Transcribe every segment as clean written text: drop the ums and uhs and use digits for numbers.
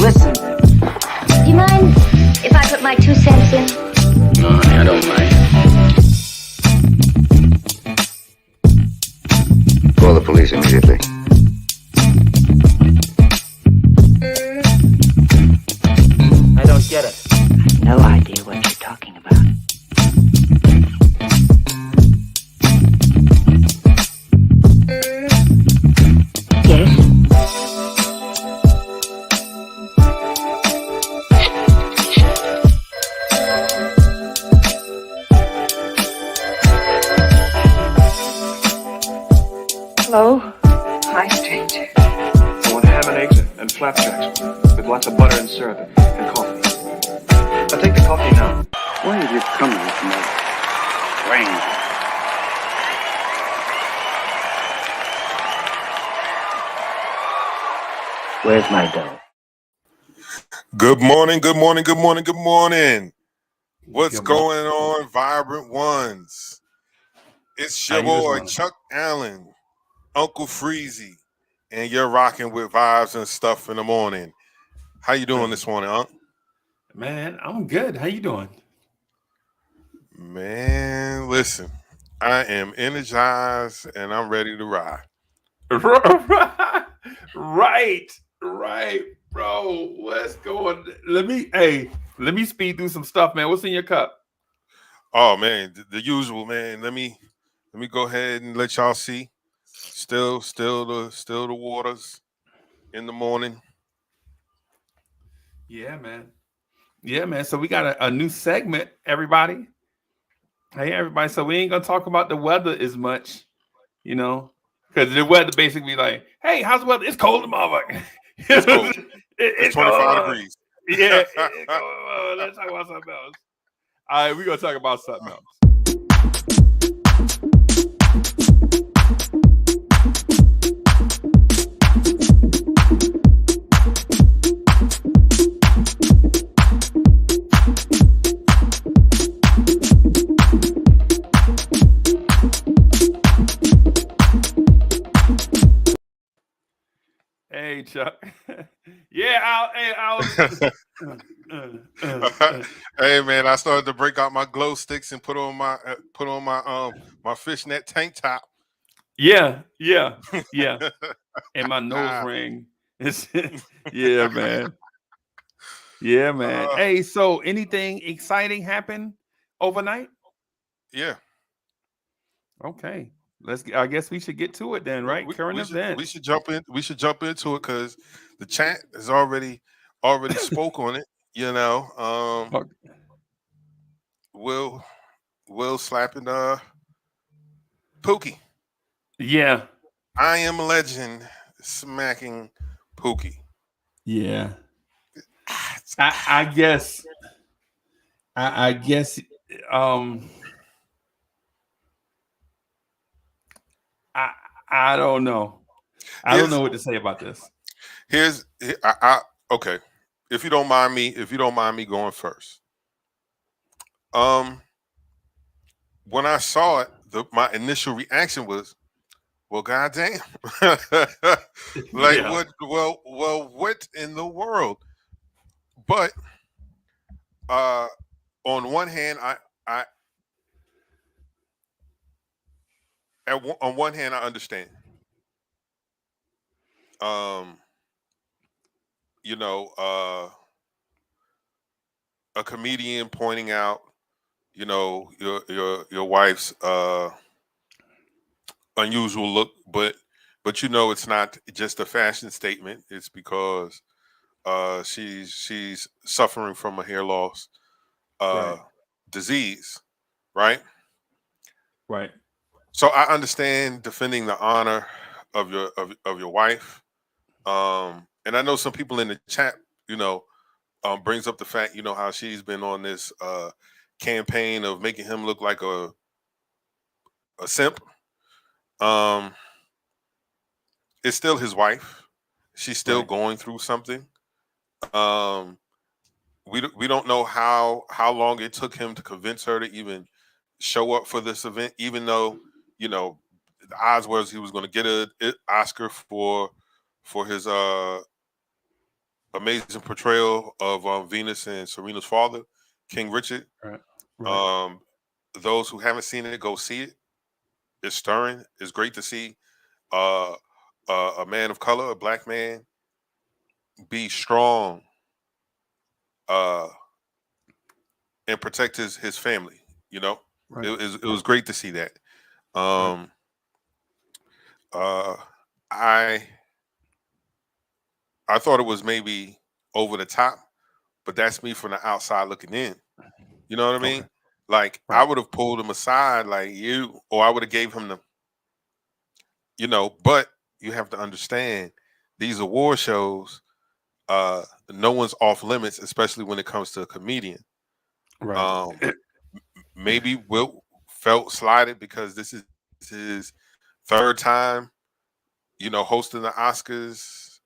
Listen. Do you mind if I put my 2 cents in? No, honey, I don't mind. Call the police immediately. I don't get it. No idea what you're talking about. Yes? Hello? Hi, stranger. I want ham and eggs and flapjacks with lots of butter and syrup and coffee. I'll take the coffee now. Why have you come with my brain? Where's my dough? Good morning, good morning, good morning, good morning. What's going on, Vibrant Ones? It's your boy, Chuck Allen, Uncle Freezie, and you're rocking with Vibes and Stuff in the morning. How you doing this morning, Unc? Man, I'm good. How you doing? Man, listen, I am energized and I'm ready to ride. Right, bro. What's going? Let me speed through some stuff, man. What's in your cup? Oh man, the usual, man. Let me go ahead and let y'all see. Still the waters in the morning. Yeah, man. So we got a new segment, everybody. Hey, everybody. So we ain't gonna talk about the weather as much, because the weather basically like, hey, how's the weather? It's cold, motherfucker. It's cold. It's 25 degrees. Yeah. Let's talk about something else. All right, we're gonna talk about something else. Hey, Chuck. Hey man, I started to break out my glow sticks and put on my my fishnet tank top. Yeah. And my nose ring. Yeah, man. Yeah, man. Hey, so anything exciting happen overnight? Yeah. Okay. I guess we should get to it then, right? Current events. We should jump into it because the chat has already spoke on it. Okay. Will slapping Pookie. Yeah. I Am Legend smacking Pookie. Yeah. I guess I don't know. I don't know what to say about this. Okay. If you don't mind me going first. When I saw it, my initial reaction was, well, goddamn. Like Yeah. what in the world? But on one hand, on one hand, I understand. A comedian pointing out, your wife's unusual look, but it's not just a fashion statement. It's because she's suffering from a hair loss disease, right? Right. So I understand defending the honor of your wife, and I know some people in the chat, brings up the fact, how she's been on this campaign of making him look like a simp. It's still his wife. She's still going through something. We don't know how long it took him to convince her to even show up for this event, even though the odds was he was going to get an Oscar for his amazing portrayal of Venus and Serena's father, King Richard. Right. Right. Those who haven't seen it, go see it. It's stirring. It's great to see a man of color, a black man, be strong and protect his family. You know, Right. it was great to see that. Right. I thought it was maybe over the top, but that's me from the outside looking in. You know what I mean? Okay. Like I Right. would have pulled him aside, like or I would have gave him the, but you have to understand these award shows, no one's off limits, especially when it comes to a comedian. Right. Um, maybe Will felt slighted because this is his third time, hosting the Oscars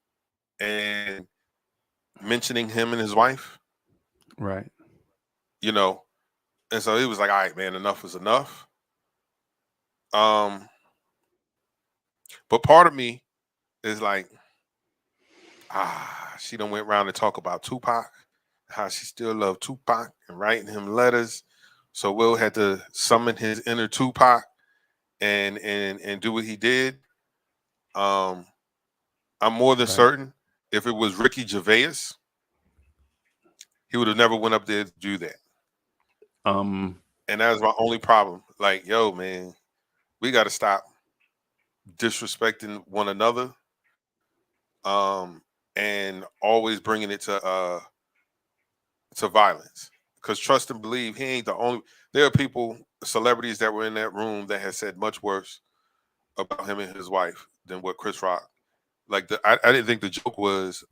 and mentioning him and his wife, Right. And so he was like, all right, man, enough is enough. But part of me is like, she done went around and talk about Tupac, how she still loved Tupac and writing him letters. So Will had to summon his inner Tupac and do what he did. I'm more than certain if it was Ricky Gervais, he would have never went up there to do that. And that was my only problem. Like, yo, man, we got to stop disrespecting one another, and always bringing it to violence. Because trust and believe, he ain't the only. There are people, celebrities that were in that room that had said much worse about him and his wife than what Chris Rock. Like I didn't think the joke was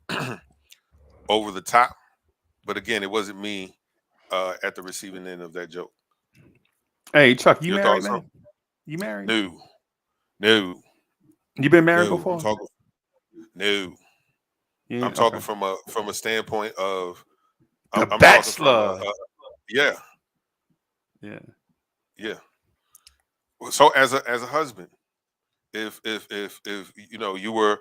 over the top, but again, it wasn't me at the receiving end of that joke. Hey, Chuck, you Your married, thoughts? man? You married? No. You been married No. before? I'm talking. No. Yeah, I'm talking okay. from a standpoint of The I'm Bachelor. talking from yeah. Yeah. Yeah. So as a husband, if you were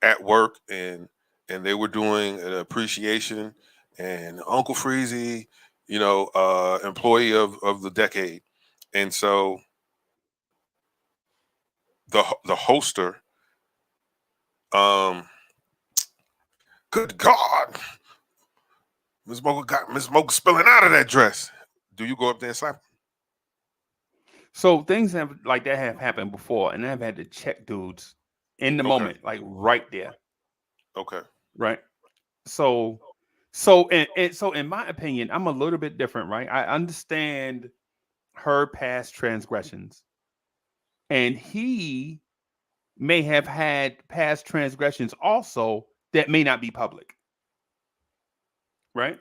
at work and they were doing an appreciation and Uncle Freezie, employee of the decade, and so the hoster, good God, Miss Mocha spilling out of that dress. Do you go up there and slap her? So things have like that have happened before, and I've had to check dudes in the Okay. moment, like right there, Okay. right? So, so in my opinion, I'm a little bit different, right? I understand her past transgressions, and he may have had past transgressions also that may not be public, right?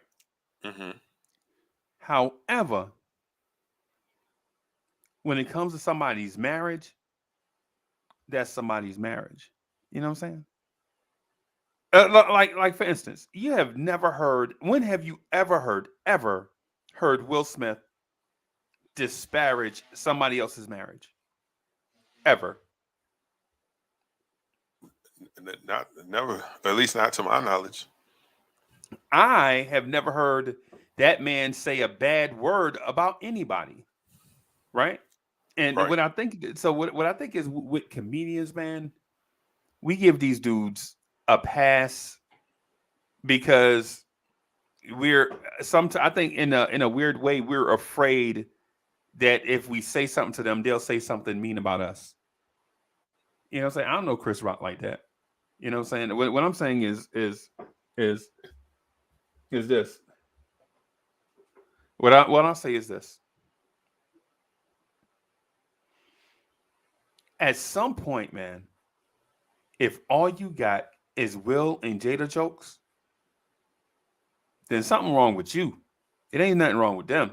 Mm-hmm. However, when it comes to somebody's marriage, that's somebody's marriage. You know what I'm saying? Like for instance, you have never heard. When have you ever heard Will Smith disparage somebody else's marriage? Ever? Not never, at least not to my knowledge. I have never heard that man say a bad word about anybody, right? And Right. what I think, so what I think is with comedians, man, we give these dudes a pass because I think in a weird way, we're afraid that if we say something to them, they'll say something mean about us. You know what I'm saying? I don't know Chris Rock like that. You know what I'm saying? What I'm saying is this. What I'll say is this. At some point, man, if all you got is Will and Jada jokes, then something wrong with you. It ain't nothing wrong with them.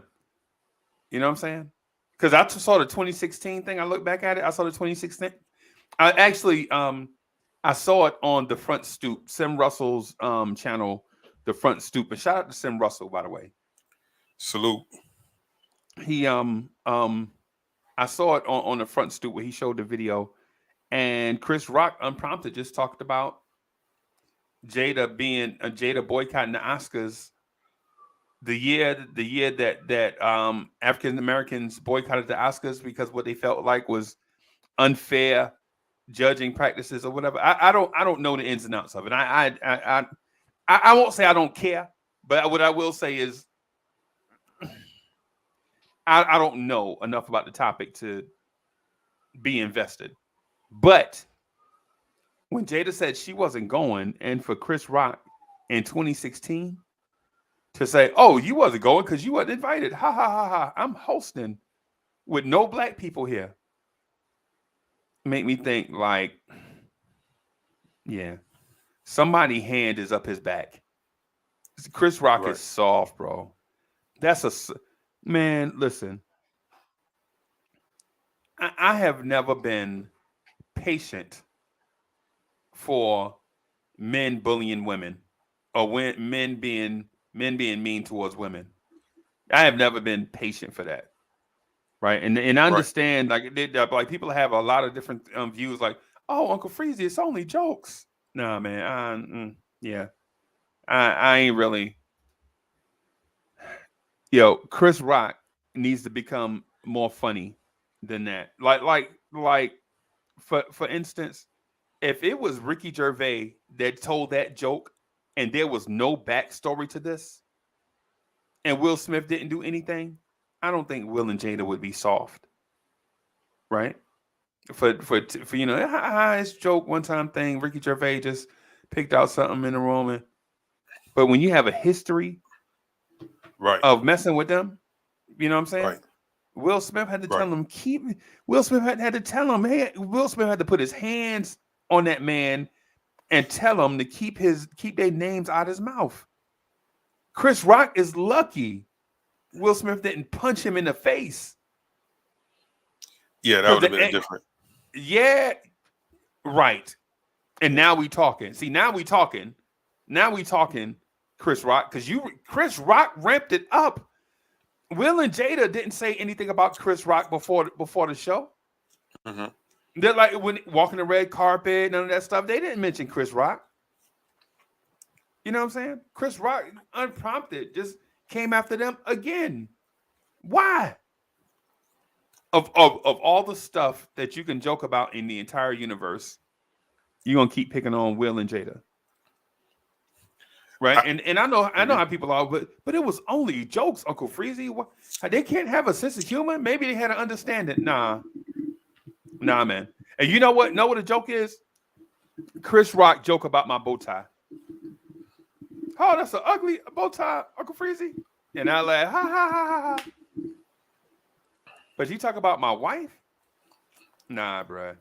You know what I'm saying? Because I saw the 2016 thing. I look back at it. I saw the 2016. I actually I saw it on the Front Stoop, Sim Russell's channel, the Front Stoop. And shout out to Sim Russell, by the way. Salute. He I I saw it on the front stoop where he showed the video, and Chris Rock unprompted just talked about Jada boycotting the Oscars the year that African Americans boycotted the Oscars because what they felt like was unfair judging practices or whatever. I don't know the ins and outs of it. I won't say I don't care, but what I will say is I don't know enough about the topic to be invested. But when Jada said she wasn't going, and for Chris Rock in 2016 to say, "Oh, you wasn't going because you wasn't invited," ha ha ha ha, I'm hosting with no black people here, make me think like, yeah, somebody's hand is up his back. Chris Rock is soft, bro. That's man. Listen, I have never been patient for men bullying women or when men being mean towards women. I have never been patient for that. Right. And I understand like people have a lot of different views like, oh, Uncle Freezie, it's only jokes. Nah, man. Yeah. I ain't really. Yo, Chris Rock needs to become more funny than that. Like for instance, if it was Ricky Gervais that told that joke and there was no backstory to this and Will Smith didn't do anything, I don't think Will and Jada would be soft. Right? For you know, it's joke one time thing. Ricky Gervais just picked out something in the room. But when you have a history of messing with them, you know what I'm saying? Right. Will Smith had to tell him Will Smith had to tell him, hey, Will Smith had to put his hands on that man and tell him to keep their names out of his mouth. Chris Rock is lucky Will Smith didn't punch him in the face. Yeah, that would have been different. Yeah, right. And now we talking. See, now we talking, Chris Rock, because Chris Rock ramped it up. Will and Jada didn't say anything about Chris Rock before the show. Mm-hmm. They're like when walking the red carpet, none of that stuff. They didn't mention Chris Rock. You know what I'm saying? Chris Rock, unprompted, just came after them again. Why? Of all the stuff that you can joke about in the entire universe, you're gonna keep picking on Will and Jada. Right, and I know how people are, but it was only jokes, Uncle Freezie. They can't have a sense of humor. Maybe they had to understand it. Nah, man. And you know what? Know what a joke is? Chris Rock joke about my bow tie. Oh, that's an ugly bow tie, Uncle Freezie. And I laugh, ha ha ha ha ha. But you talk about my wife? Nah, bro.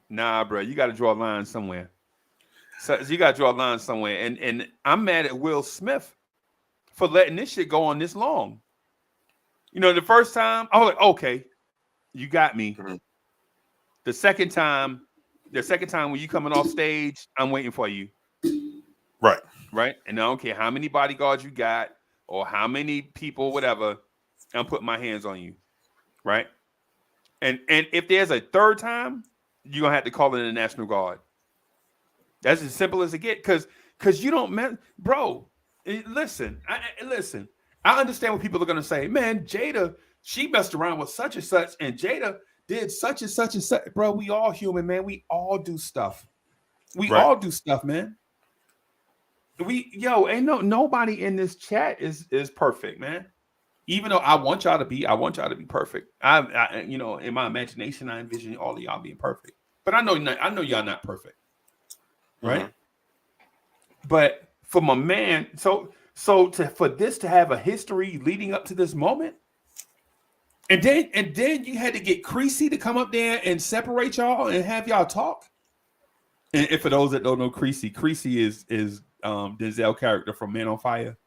You got to draw a line somewhere. So you got to draw a line somewhere. And I'm mad at Will Smith for letting this shit go on this long. You know, the first time, I was like, okay, you got me. Mm-hmm. The second time when you coming off stage, I'm waiting for you. Right. And I don't care how many bodyguards you got or how many people, whatever, I'm putting my hands on you. Right. And if there's a third time, you're going to have to call in the National Guard. That's as simple as it gets, because you don't, bro. Listen. I understand what people are gonna say. Man, Jada, she messed around with such and such, and Jada did such and such and such. Bro, we all human, man. We all do stuff. All do stuff, man. Ain't nobody in this chat is perfect, man. Even though I want y'all to be perfect. I in my imagination, I envision all of y'all being perfect. But I know y'all not perfect. Right. Mm-hmm. But for my man, for this to have a history leading up to this moment, and then you had to get Creasy to come up there and separate y'all and have y'all talk. And for those that don't know Creasy is Denzel character from Man on Fire.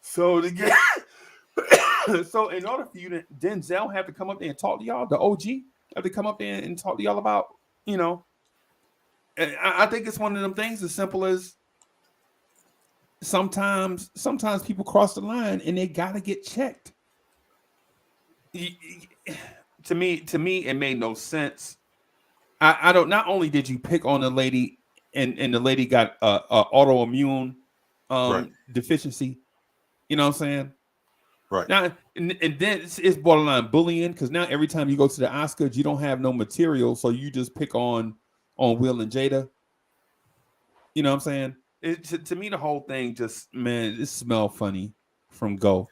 So to get so in order for you to Denzel have to come up there and talk to y'all, the OG have to come up there and talk to y'all about, you know. And I think it's one of them things as simple as sometimes people cross the line and they gotta get checked. To me, it made no sense. I don't. Not only did you pick on the lady, and the lady got a autoimmune deficiency. You know what I'm saying? Right. Now, and then it's borderline bullying, because now every time you go to the Oscars, you don't have no material, so you just pick on Will and Jada. You know what I'm saying? To me, the whole thing just, man, it smelled funny from go.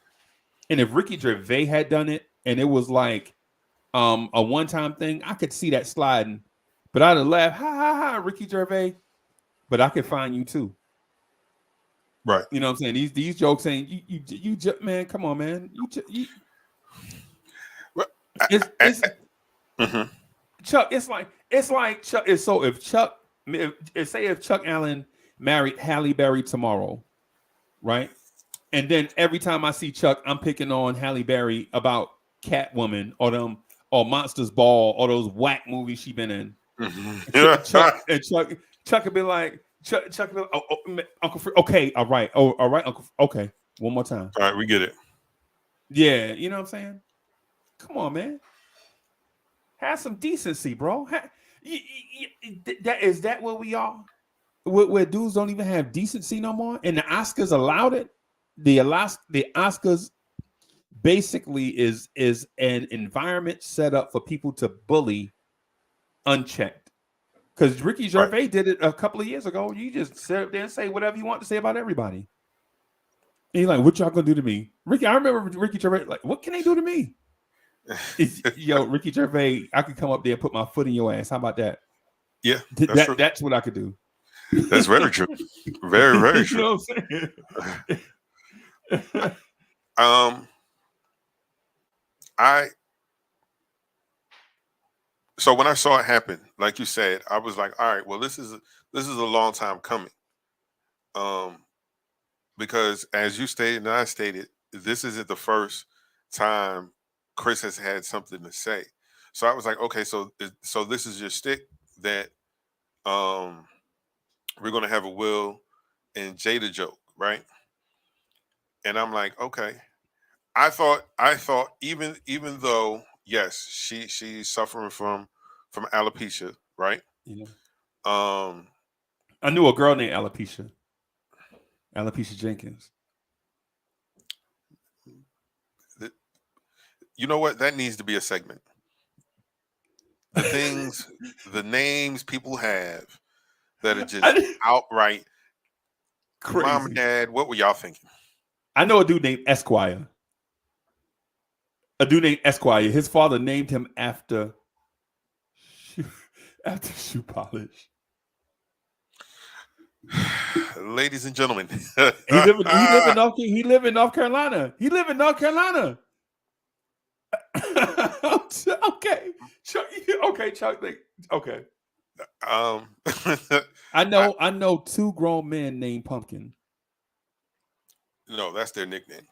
And if Ricky Gervais had done it, and it was like a one-time thing, I could see that sliding. But I'd have laughed, ha ha ha, Ricky Gervais. But I could find you too. Right. You know what I'm saying? These jokes ain't you man, come on, man. Chuck, it's like Chuck is, so if Chuck, if Chuck Allen married Halle Berry tomorrow, right? And then every time I see Chuck, I'm picking on Halle Berry about Catwoman or Monsters Ball or those whack movies she been in. Chuck would be like, Chuck would be like, Uncle Free, okay, all right, Uncle, okay, one more time. All right, we get it. Yeah, you know what I'm saying? Come on, man. Have some decency, bro. Is that where we are? Where dudes don't even have decency no more? And the Oscars allowed it? The Oscars basically is an environment set up for people to bully unchecked. Because Ricky Gervais did it a couple of years ago. You just sit up there and say whatever you want to say about everybody. And you're like, what y'all gonna do to me? Ricky, I remember Ricky Gervais, like, what can they do to me? Yo, Ricky Gervais, I could come up there and put my foot in your ass. How about that? Yeah, that's what I could do. That's very true. Very, very true. You know what I'm saying? So when I saw it happen, like you said, I was like, all right, well, this is a long time coming. Because as you stated and I stated, this isn't the first time Chris has had something to say. So I was like, okay, so this is your stick that we're gonna have a Will and Jada joke, right? And I'm like, okay. I thought even though, yes, she's suffering from alopecia, right? Yeah. I knew a girl named Alopecia Jenkins. You know what? That needs to be a segment. The things, the names people have that are just outright crazy. Mom and Dad, what were y'all thinking? I know a dude named Esquire. His father named him after shoe polish. Ladies and gentlemen, he live in North Carolina. Okay, Chuck. Okay. I know two grown men named Pumpkin. No, that's their nicknames.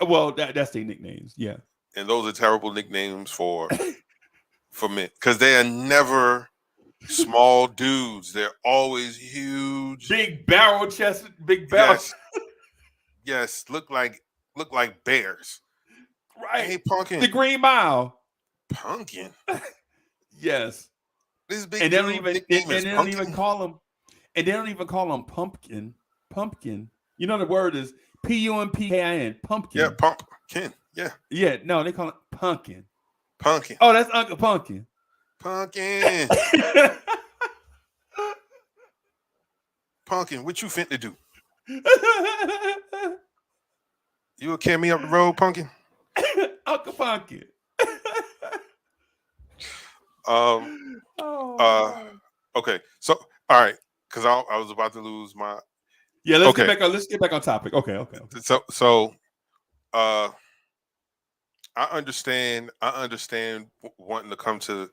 Well, that's their nicknames, yeah. And those are terrible nicknames for men, because they are never small dudes. They're always huge, big barrel chested, big barrel. Yes, look like bears. Right. Hey, Pumpkin. The Green Mile. Pumpkin. Yes. This big and they don't even call him. And they don't even call him Pumpkin. Pumpkin. You know the word is Pumpkin. Pumpkin. Yeah, Pumpkin. Yeah. Yeah. No, they call it Pumpkin. Pumpkin. Oh, that's Uncle Pumpkin. Pumpkin. Pumpkin, what you finna do? You will carry me up the road, Pumpkin? Uncle Pumpkin. Okay. So, all right, because I was about to lose my. Yeah, let's get back on topic. Okay. So, I understand wanting to come to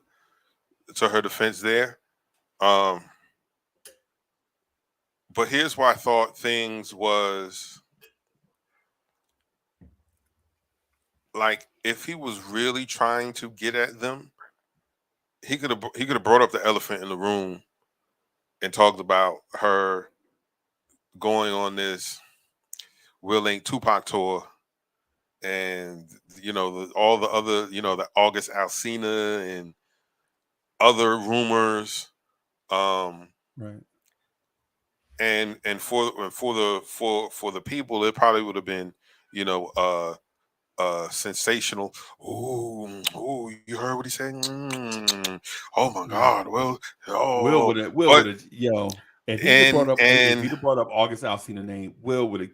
her defense there. But here's why I thought things was like, if he was really trying to get at them, he could have brought up the elephant in the room and talked about her going on this Will Ain't Tupac tour, and all the other, the August Alsina and other rumors. Right. And for the people, it probably would have been, sensational. Ooh, you heard what he said? Oh my Yeah. God. Well, Will oh, would have, if he'd have brought up, and August Alsina name, Will would have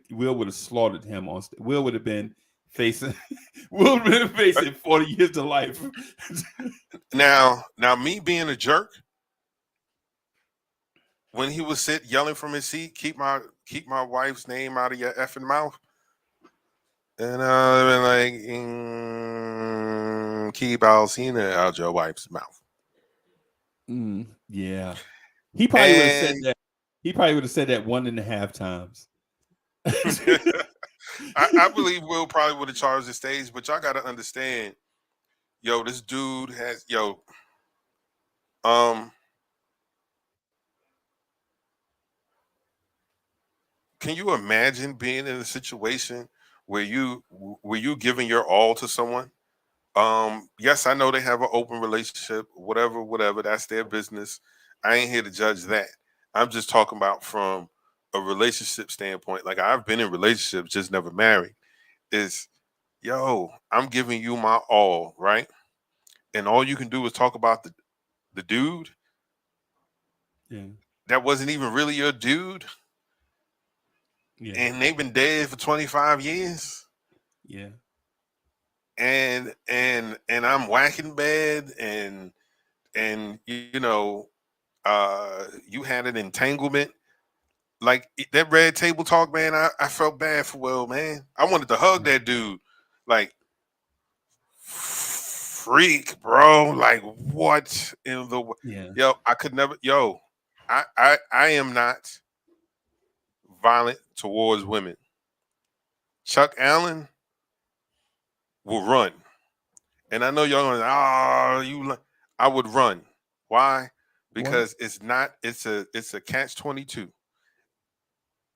slaughtered him on stage. Will would have been facing 40 years to life. now me being a jerk, when he was yelling from his seat, keep my wife's name out of your effing mouth. And I've been like, keep Alcina out your wife's mouth. Yeah. He probably would have said that. He probably would have said that 1.5 times. I believe Will probably would have charged the stage, but y'all got to understand, this dude has, can you imagine being in a situation where you giving your all to someone? Yes, I know they have an open relationship, whatever, that's their business. I ain't here to judge that. I'm just talking about from a relationship standpoint. Like, I've been in relationships, just never married. Is, I'm giving you my all, right? And all you can do is talk about the dude. Yeah. That wasn't even really your dude. Yeah. And they've been dead for 25 years. Yeah. And I'm whacking bed, and you had an entanglement. Like that red table talk, man, I felt bad for Will, man. I wanted to hug that dude. Like, freak, bro. Like, what in the I could never I am not violent towards women. Chuck Allen will run. And I know y'all going, I would run. Why? Because it's a catch-22.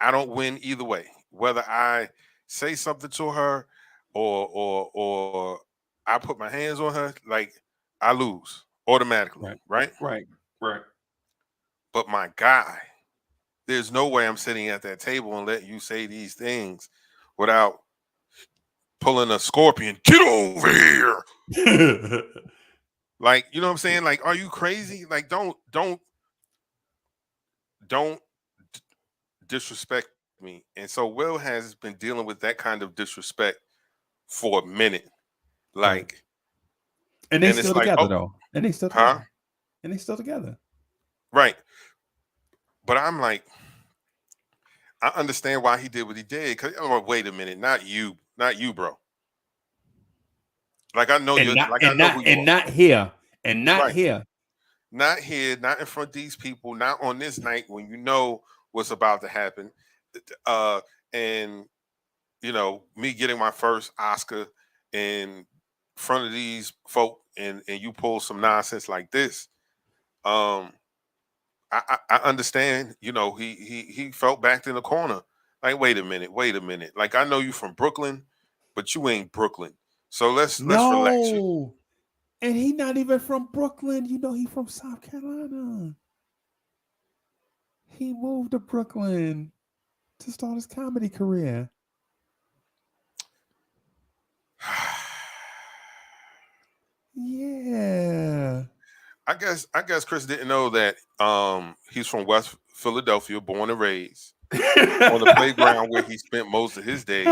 I don't win either way. Whether I say something to her or I put my hands on her, like, I lose automatically, right? Right. But my guy, there's no way I'm sitting at that table and letting you say these things without pulling a scorpion. Get over here. Like, you know what I'm saying? Like, are you crazy? Like, don't disrespect me. And so Will has been dealing with that kind of disrespect for a minute. Like, and they still together, though. And they still together. And they still together. Right. But I'm like, I understand why he did what he did. Cause wait a minute, not you, bro. Like, I know you're like, I know who you are. Not here. And not right. here. Not here, not in front of these people, not on this night when you know what's about to happen. And me getting my first Oscar in front of these folk, and you pull some nonsense like this. I understand, he felt backed in the corner. Like, wait a minute. Like, I know you from Brooklyn, but you ain't Brooklyn. So let's relax you. And he not even from Brooklyn. He from South Carolina. He moved to Brooklyn to start his comedy career. Yeah. I guess Chris didn't know that he's from West Philadelphia, born and raised on the playground where he spent most of his days.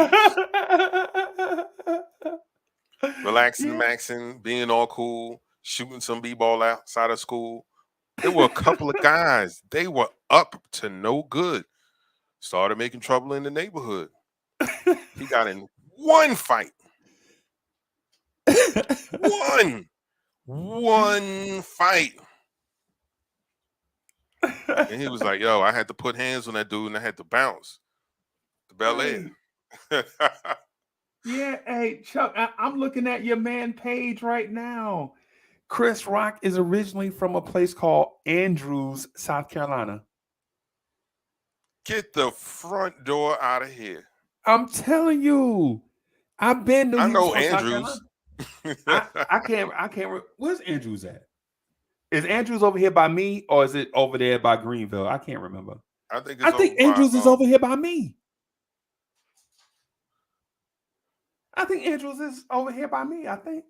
Relaxing, maxing, being all cool, shooting some b-ball outside of school. There were a couple of guys. They were up to no good. Started making trouble in the neighborhood. He got in one fight. One fight. And he was like, yo, I had to put hands on that dude and I had to bounce to Bel Air. Yeah, hey, Chuck, I'm looking at your man page right now. Chris Rock is originally from a place called Andrews, South Carolina. Get the front door out of here. I'm telling you, I've been to I he was know from South Carolina. Andrews. I can't. Where's Andrews at? Is Andrews over here by me, or is it over there by Greenville? I can't remember. I think I it's think over Andrews by, is over here by me. I think Andrews is over here by me. I think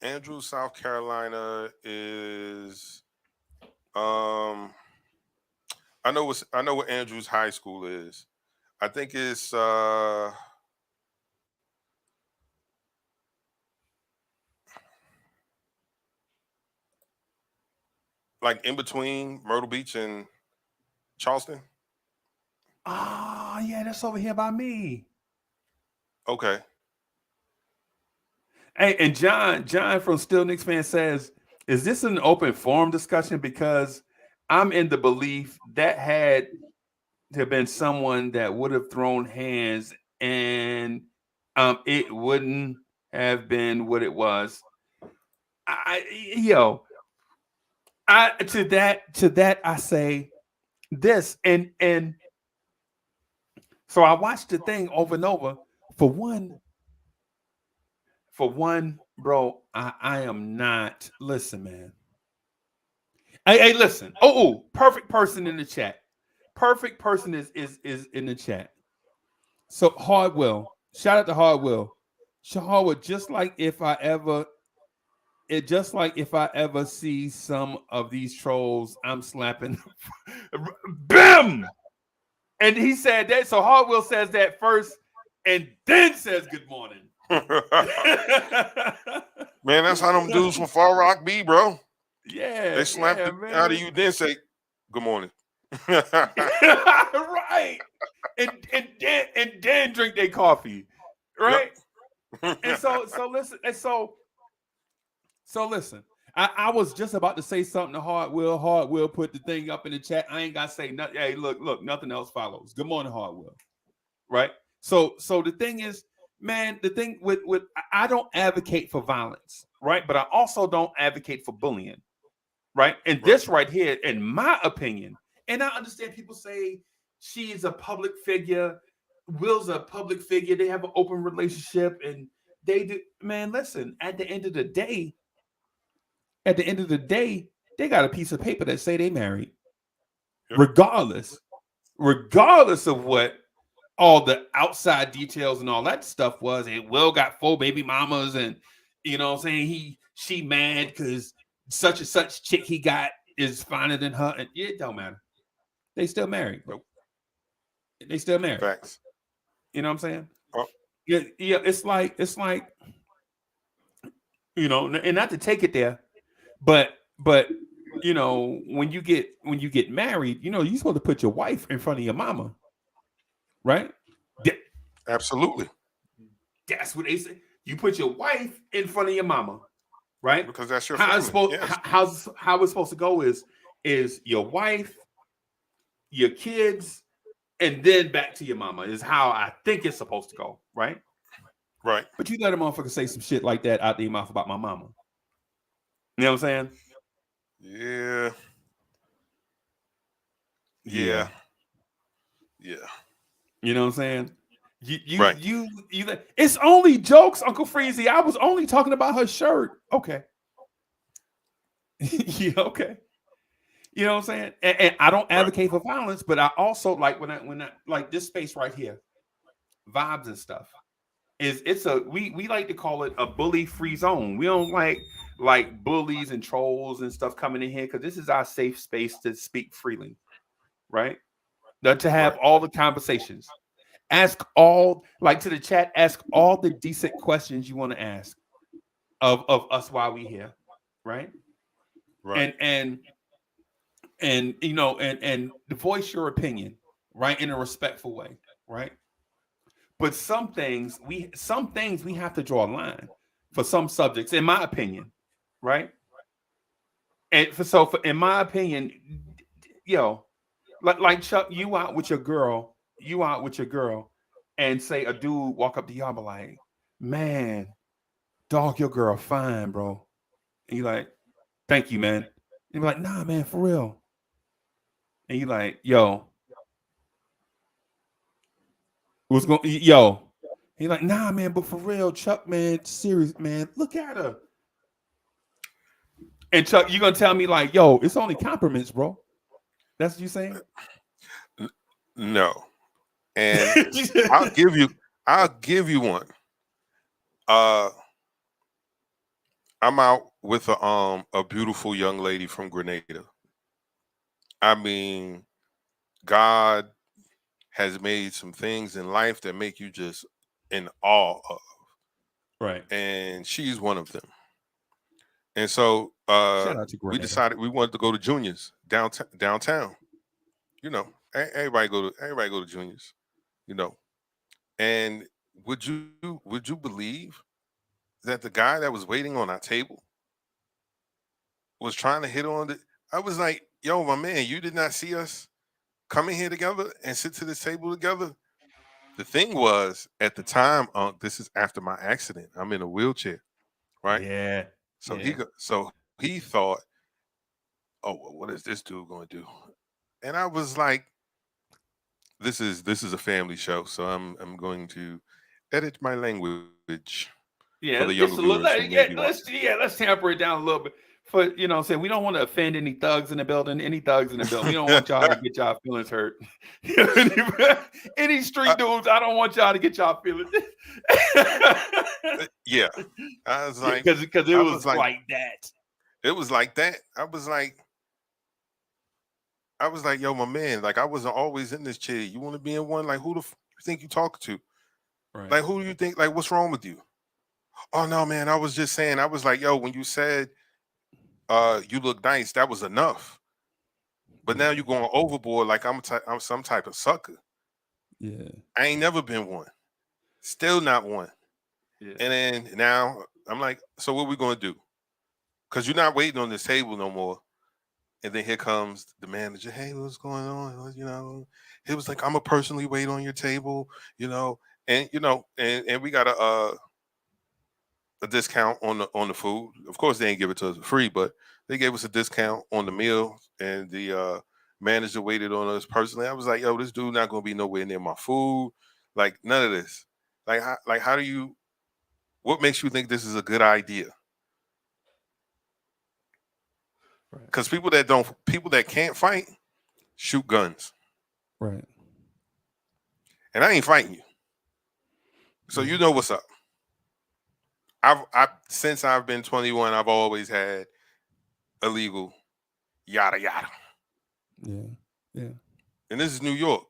Andrews, South Carolina is I know what Andrews High School is. I think it's like in between Myrtle Beach and Charleston. oh yeah, that's over here by me. Okay. Hey, and John from Still Knicks fan says, "Is this an open forum discussion? Because I'm in the belief that had to have been someone that would have thrown hands, and it wouldn't have been what it was." To that I say this, and so I watched the thing over and over. For one, bro, I am not. Listen, man. Hey, listen. Oh, perfect person in the chat. Perfect person is in the chat. So Hardwell, shout out to Hardwell. Hardwell, just like if I ever see some of these trolls, I'm slapping. Bam! And he said that. So Hardwell says that first, and then says good morning. Man, that's how them dudes from Far Rock be, bro. Yeah, They slap the out of you, then say good morning. Right. And then drink their coffee. Right. Yep. And so listen. I was just about to say something to Hardwell. Hardwell put the thing up in the chat. I ain't gotta say nothing. Hey, look, nothing else follows. Good morning, Hardwell. Right. So the thing is, man, the thing with I don't advocate for violence, right? But I also don't advocate for bullying. Right. And this right here, in my opinion, and I understand people say she's a public figure, Will's a public figure, they have an open relationship, and they do. Man, listen, at the end of the day, they got a piece of paper that say they married. Yep. Regardless of what all the outside details and all that stuff was. And Will got 4 baby mamas, and you know what I'm saying, she mad because such and such chick he got is finer than her, and it don't matter. They still married. Nope. They still married. Facts. You know what I'm saying? Oh. Yeah. It's like you know, and not to take it there, but you know, when you get married, you know, you're supposed to put your wife in front of your mama, right? Absolutely. That's what they say. You put your wife in front of your mama, right? Because that's your family. How it's supposed to go is your wife, your kids, and then back to your mama is how I think it's supposed to go, right? Right. But you let a motherfucker say some shit like that out their mouth about my mama. You know what I'm saying? Yeah. You know what I'm saying? Right. You it's only jokes, Uncle Freezie. I was only talking about her shirt. Okay. Yeah, okay. You know what I'm saying? And I don't advocate for violence, but I also like when I like this space right here, vibes and stuff. We like to call it a bully-free zone. We don't like bullies and trolls and stuff coming in here because this is our safe space to speak freely, right? To have all the conversations. Ask all, like to the chat, ask all the decent questions you want to ask of us while we here, right? Right. And you know, and voice your opinion, right, in a respectful way, right? But some things we have to draw a line for some subjects, in my opinion, right? And in my opinion, like Chuck, you out with your girl, and say a dude walk up to y'all, be like, man, dog, your girl fine, bro. And you like, thank you, man. And be like, nah, man, for real. And you like, yo, was going, yo. He like, nah, man, but for real, Chuck, man, serious, man. Look at her. And Chuck, you gonna tell me like, yo, it's only compliments, bro. That's what you saying? No. And I'll give you one. I'm out with a beautiful young lady from Grenada. I mean, God has made some things in life that make you just in awe of. Right. And she's one of them. And so Shout out to we Grenada. decided we wanted to go to Junior's downtown. You know, everybody go to Junior's, you know. And would you believe that the guy that was waiting on our table was trying to hit on the I was like, yo, my man, you did not see us come in here together and sit to this table together. The thing was, at the time, this is after my accident. I'm in a wheelchair, right? Yeah. So yeah. he thought, oh, well, what is this dude going to do? And I was like, this is a family show, so I'm going to edit my language Yeah, for the just younger a little. viewers who may be watching. Let's tamper it down a little bit. For you know, what I'm saying we don't want to offend any thugs in the building. Any thugs in the building. We don't want y'all to get y'all feelings hurt. Any street dudes, I don't want y'all to get y'all feelings. Yeah, I was like, because it was like that. It was like that. I was like, yo, my man, like I wasn't always in this chair. You want to be in one? Like, who the you think you talking to? Right. Like, who do you think? Like, what's wrong with you? Oh no, man. I was just saying. I was like, yo, when you said, you look nice, that was enough. But now you're going overboard. Like I'm some type of sucker. Yeah. I ain't never been one. Still not one. Yeah. And then now I'm like, so what we gonna do? Because you're not waiting on this table no more. And then here comes the manager. Hey, what's going on? You know, he was like, I'm gonna personally wait on your table. You know, and we got a discount on the food. Of course, they didn't give it to us for free, but they gave us a discount on the meal. And the manager waited on us personally. I was like, yo, this dude not gonna be nowhere near my food. Like none of this. Like how do you? What makes you think this is a good idea? Because people that can't fight shoot guns. Right. And I ain't fighting you. So you know what's up. Since I've been 21, I've always had illegal yada yada. Yeah. Yeah. And this is New York.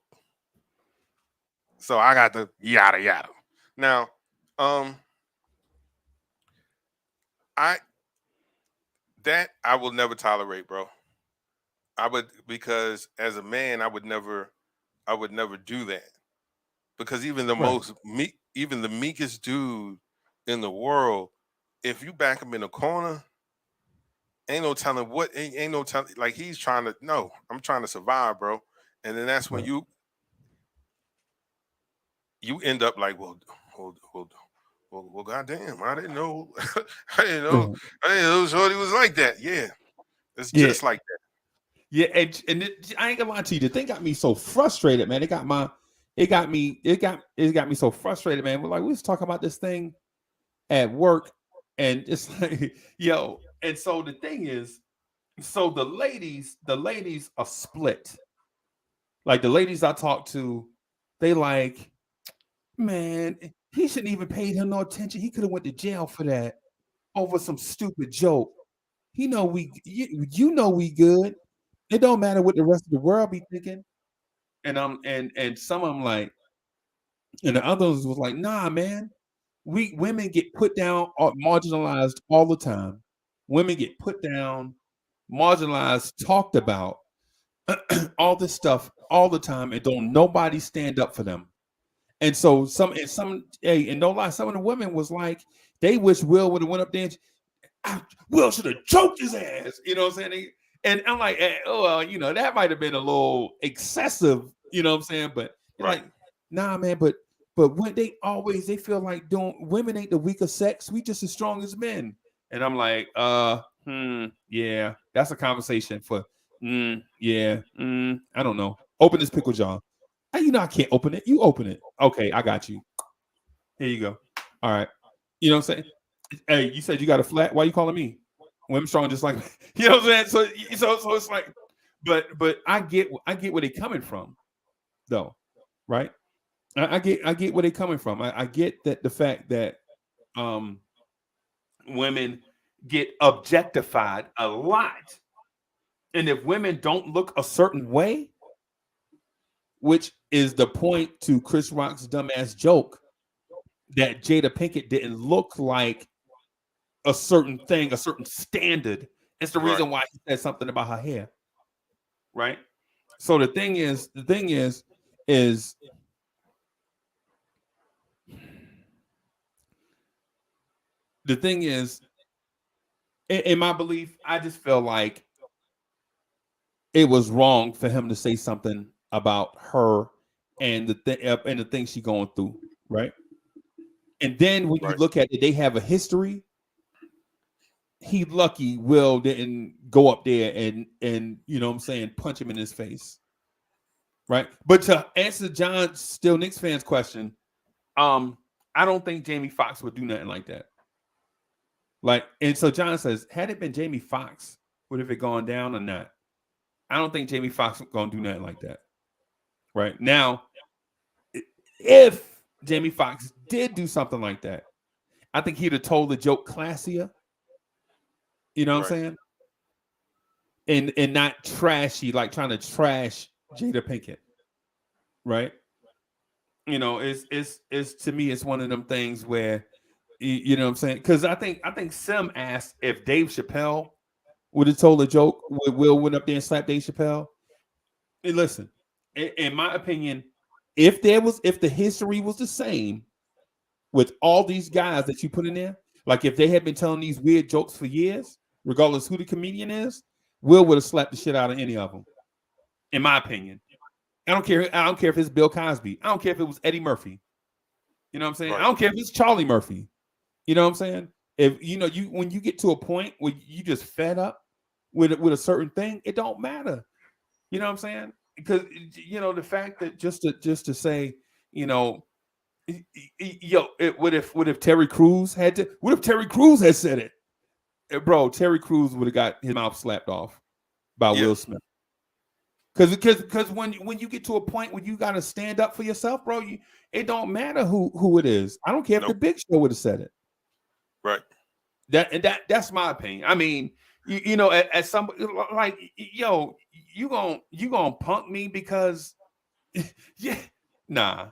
So I got the yada yada. Now, I will never tolerate, bro. Because as a man, I would never do that. Because even the meekest dude in the world, if you back him in a corner, ain't no telling like he's trying to no, I'm trying to survive, bro. And then that's when you end up like, well, goddamn, I didn't know. I didn't know Shorty was like that. Yeah. It's just like that. Yeah, and I ain't gonna lie to you. The thing got me so frustrated, man. It got me so frustrated, man. We're like, we was talking about this thing at work, and it's like, yo. And so the thing is, so the ladies are split. Like the ladies I talk to, they like, man, he shouldn't even paid him no attention. He could have went to jail for that over some stupid joke. You know we good. It don't matter what the rest of the world be thinking. And and some of them like, and the others was like, nah, man. Women get put down or marginalized all the time. Women get put down, marginalized, talked about, all this stuff all the time, and don't nobody stand up for them. And so and don't lie, some of the women was like, they wish Will would have went up there and Will should have choked his ass. You know what I'm saying? And I'm like, oh, well, you know, that might have been a little excessive, you know what I'm saying? But like, nah, man, but when they feel like women ain't the weaker sex, we just as strong as men. And I'm like, yeah, that's a conversation for I don't know. Open this pickle jar. You know I can't open it. You open it. Okay, I got you. Here you go. All right. You know what I'm saying? Hey, you said you got a flat. Why you calling me? Women strong just like you know what I'm saying? So it's like, but I get where they're coming from, though, right? I get where they're coming from. I get that the fact that women get objectified a lot. And if women don't look a certain way, which is the point to Chris Rock's dumbass joke that Jada Pinkett didn't look like a certain thing, a certain standard. It's the reason why he said something about her hair. Right? So the thing is, in my belief, I just feel like it was wrong for him to say something about her and the things she's going through, right? And then when you look at it, they have a history. He lucky Will didn't go up there and you know what I'm saying, punch him in his face, right? But to answer John Still Knicks fans question, I don't think Jamie Foxx would do nothing like that. Like, and so John says, had it been Jamie Foxx, would have it gone down or not? I don't think Jamie Foxx is gonna do nothing like that. Right now, if Jamie Foxx did do something like that, I think he'd have told the joke classier. You know what I'm saying? And not trashy, like trying to trash Jada Pinkett. Right? You know, it's to me, it's one of them things where you know what I'm saying? Because I think Sim asked if Dave Chappelle would have told a joke where Will went up there and slapped Dave Chappelle. And listen, in my opinion, if the history was the same with all these guys that you put in there, like if they had been telling these weird jokes for years, regardless who the comedian is, Will would have slapped the shit out of any of them. In my opinion, I don't care if it's Bill Cosby. I don't care if it was Eddie Murphy. You know what I'm saying? I don't care if it's Charlie Murphy. You know what I'm saying? If you know when you get to a point where you just fed up with a certain thing, it don't matter. You know what I'm saying? Because you know the fact that just to say, you know, what if Terry Crews had said it? Bro, Terry Crews would have got his mouth slapped off by Will Smith. Because when you get to a point where you got to stand up for yourself, bro, it don't matter who it is. I don't care if the Big Show would have said it. Right. That's my opinion. I mean, you know, as somebody like you gonna punk me because nah.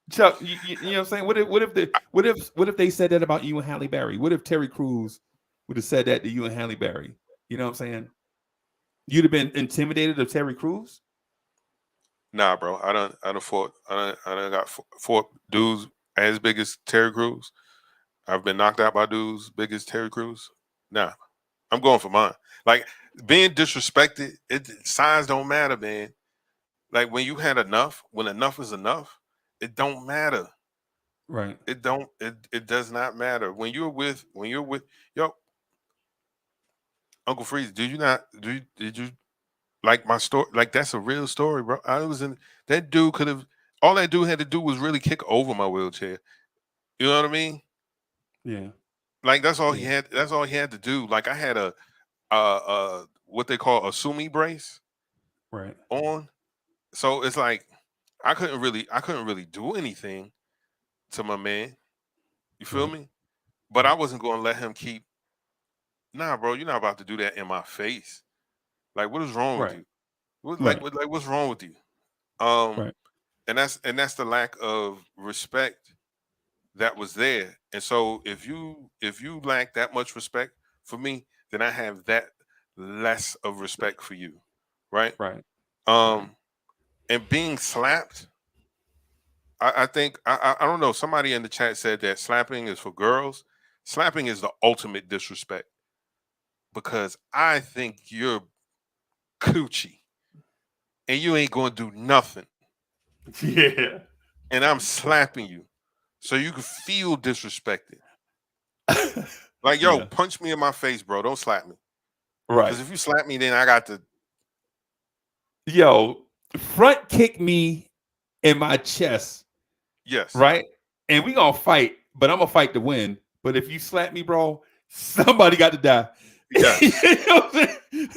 Chuck, you know what I'm saying? What if they said that about you and Halle Berry? What if Terry Crews would have said that to you and Halle Berry? You know what I'm saying? You'd have been intimidated of Terry Crews? Nah, bro. I done got four dudes as big as Terry Crews. I've been knocked out by dudes big as Terry Crews. Nah, I'm going for mine. Like being disrespected, size don't matter, man. Like when you had enough, when enough is enough, it don't matter. Right. It does not matter. When you're with yo, Uncle Freeze, did you like my story? Like that's a real story, bro. I was in that dude could have all that dude had to do was really kick over my wheelchair. You know what I mean? Yeah. Like that's all he had. That's all he had to do. Like I had a what they call a sumi brace on. So it's like I couldn't really do anything to my man. You feel me? But I wasn't going to let him keep. Nah, bro, you're not about to do that in my face. Like, what is wrong with you? What's wrong with you? And that's the lack of respect that was there. And so if you lack that much respect for me, then I have that less of respect for you, right? And being slapped, I think I don't know. Somebody in the chat said that slapping is for girls. Slapping is the ultimate disrespect because I think you're coochie and you ain't going to do nothing. Yeah. And I'm slapping you so you can feel disrespected. Like, yo, punch me in my face, bro. Don't slap me. Right. Because if you slap me, then I got to. Yo, front kick me in my chest, Yes. right? And we gonna fight, but I'm gonna fight to win. But if you slap me, bro, somebody got to die. Yes. You know what I'm saying?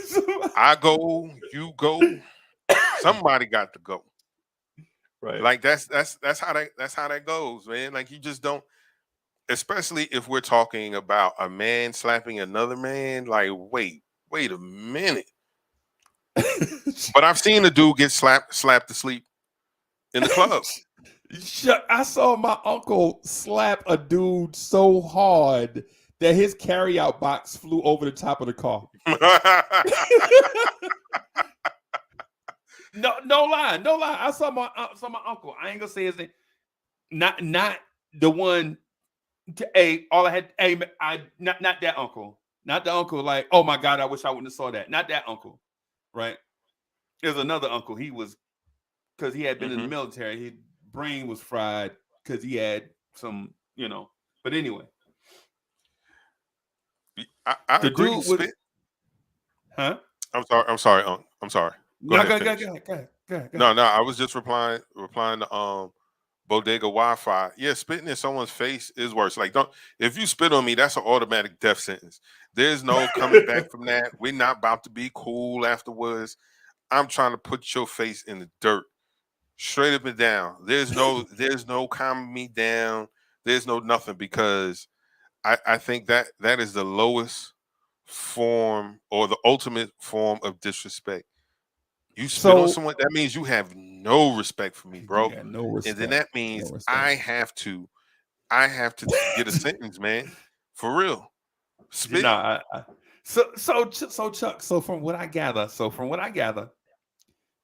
I go, you go, somebody got to go. Right. Like that's how that goes, man. Like you just don't, especially if we're talking about a man slapping another man. Like, wait a minute. But I've seen a dude get slapped to sleep in the club. I saw my uncle slap a dude so hard that his carryout box flew over the top of the car. No lie. I saw my uncle. I ain't gonna say his name. Not the one. All I had. Not that uncle. Not the uncle. Like, oh my God, I wish I wouldn't have saw that. Not that uncle. Right. There's another uncle. He was, because he had been in the military. His brain was fried because he had some, But anyway, I agree. dude was, huh? I'm sorry. I'm sorry. Go ahead. No, I was just replying to Bodega Wi-Fi. Yeah, spitting in someone's face is worse. Like, if you spit on me, that's an automatic death sentence. There's no coming back from that. We're not about to be cool afterwards. I'm trying to put your face in the dirt, straight up and down. There's no calming me down. There's no nothing, because I think that is the lowest form or the ultimate form of disrespect. You spit on someone, that means you have no respect for me, bro. No respect. And then that means I have to get a sentence, man. For real. Spit. So Chuck, from what I gather,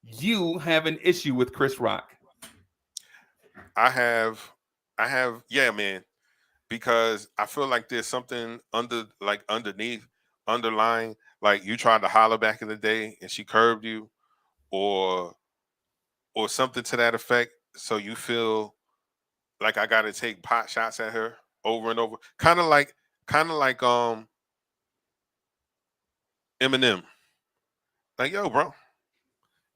you have an issue with Chris Rock. I have, yeah, man. Because I feel like there's something underlying, like you tried to holler back in the day and she curved you, or something to that effect. So you feel like I gotta take pot shots at her over and over. Kind of like Eminem. Like, yo, bro,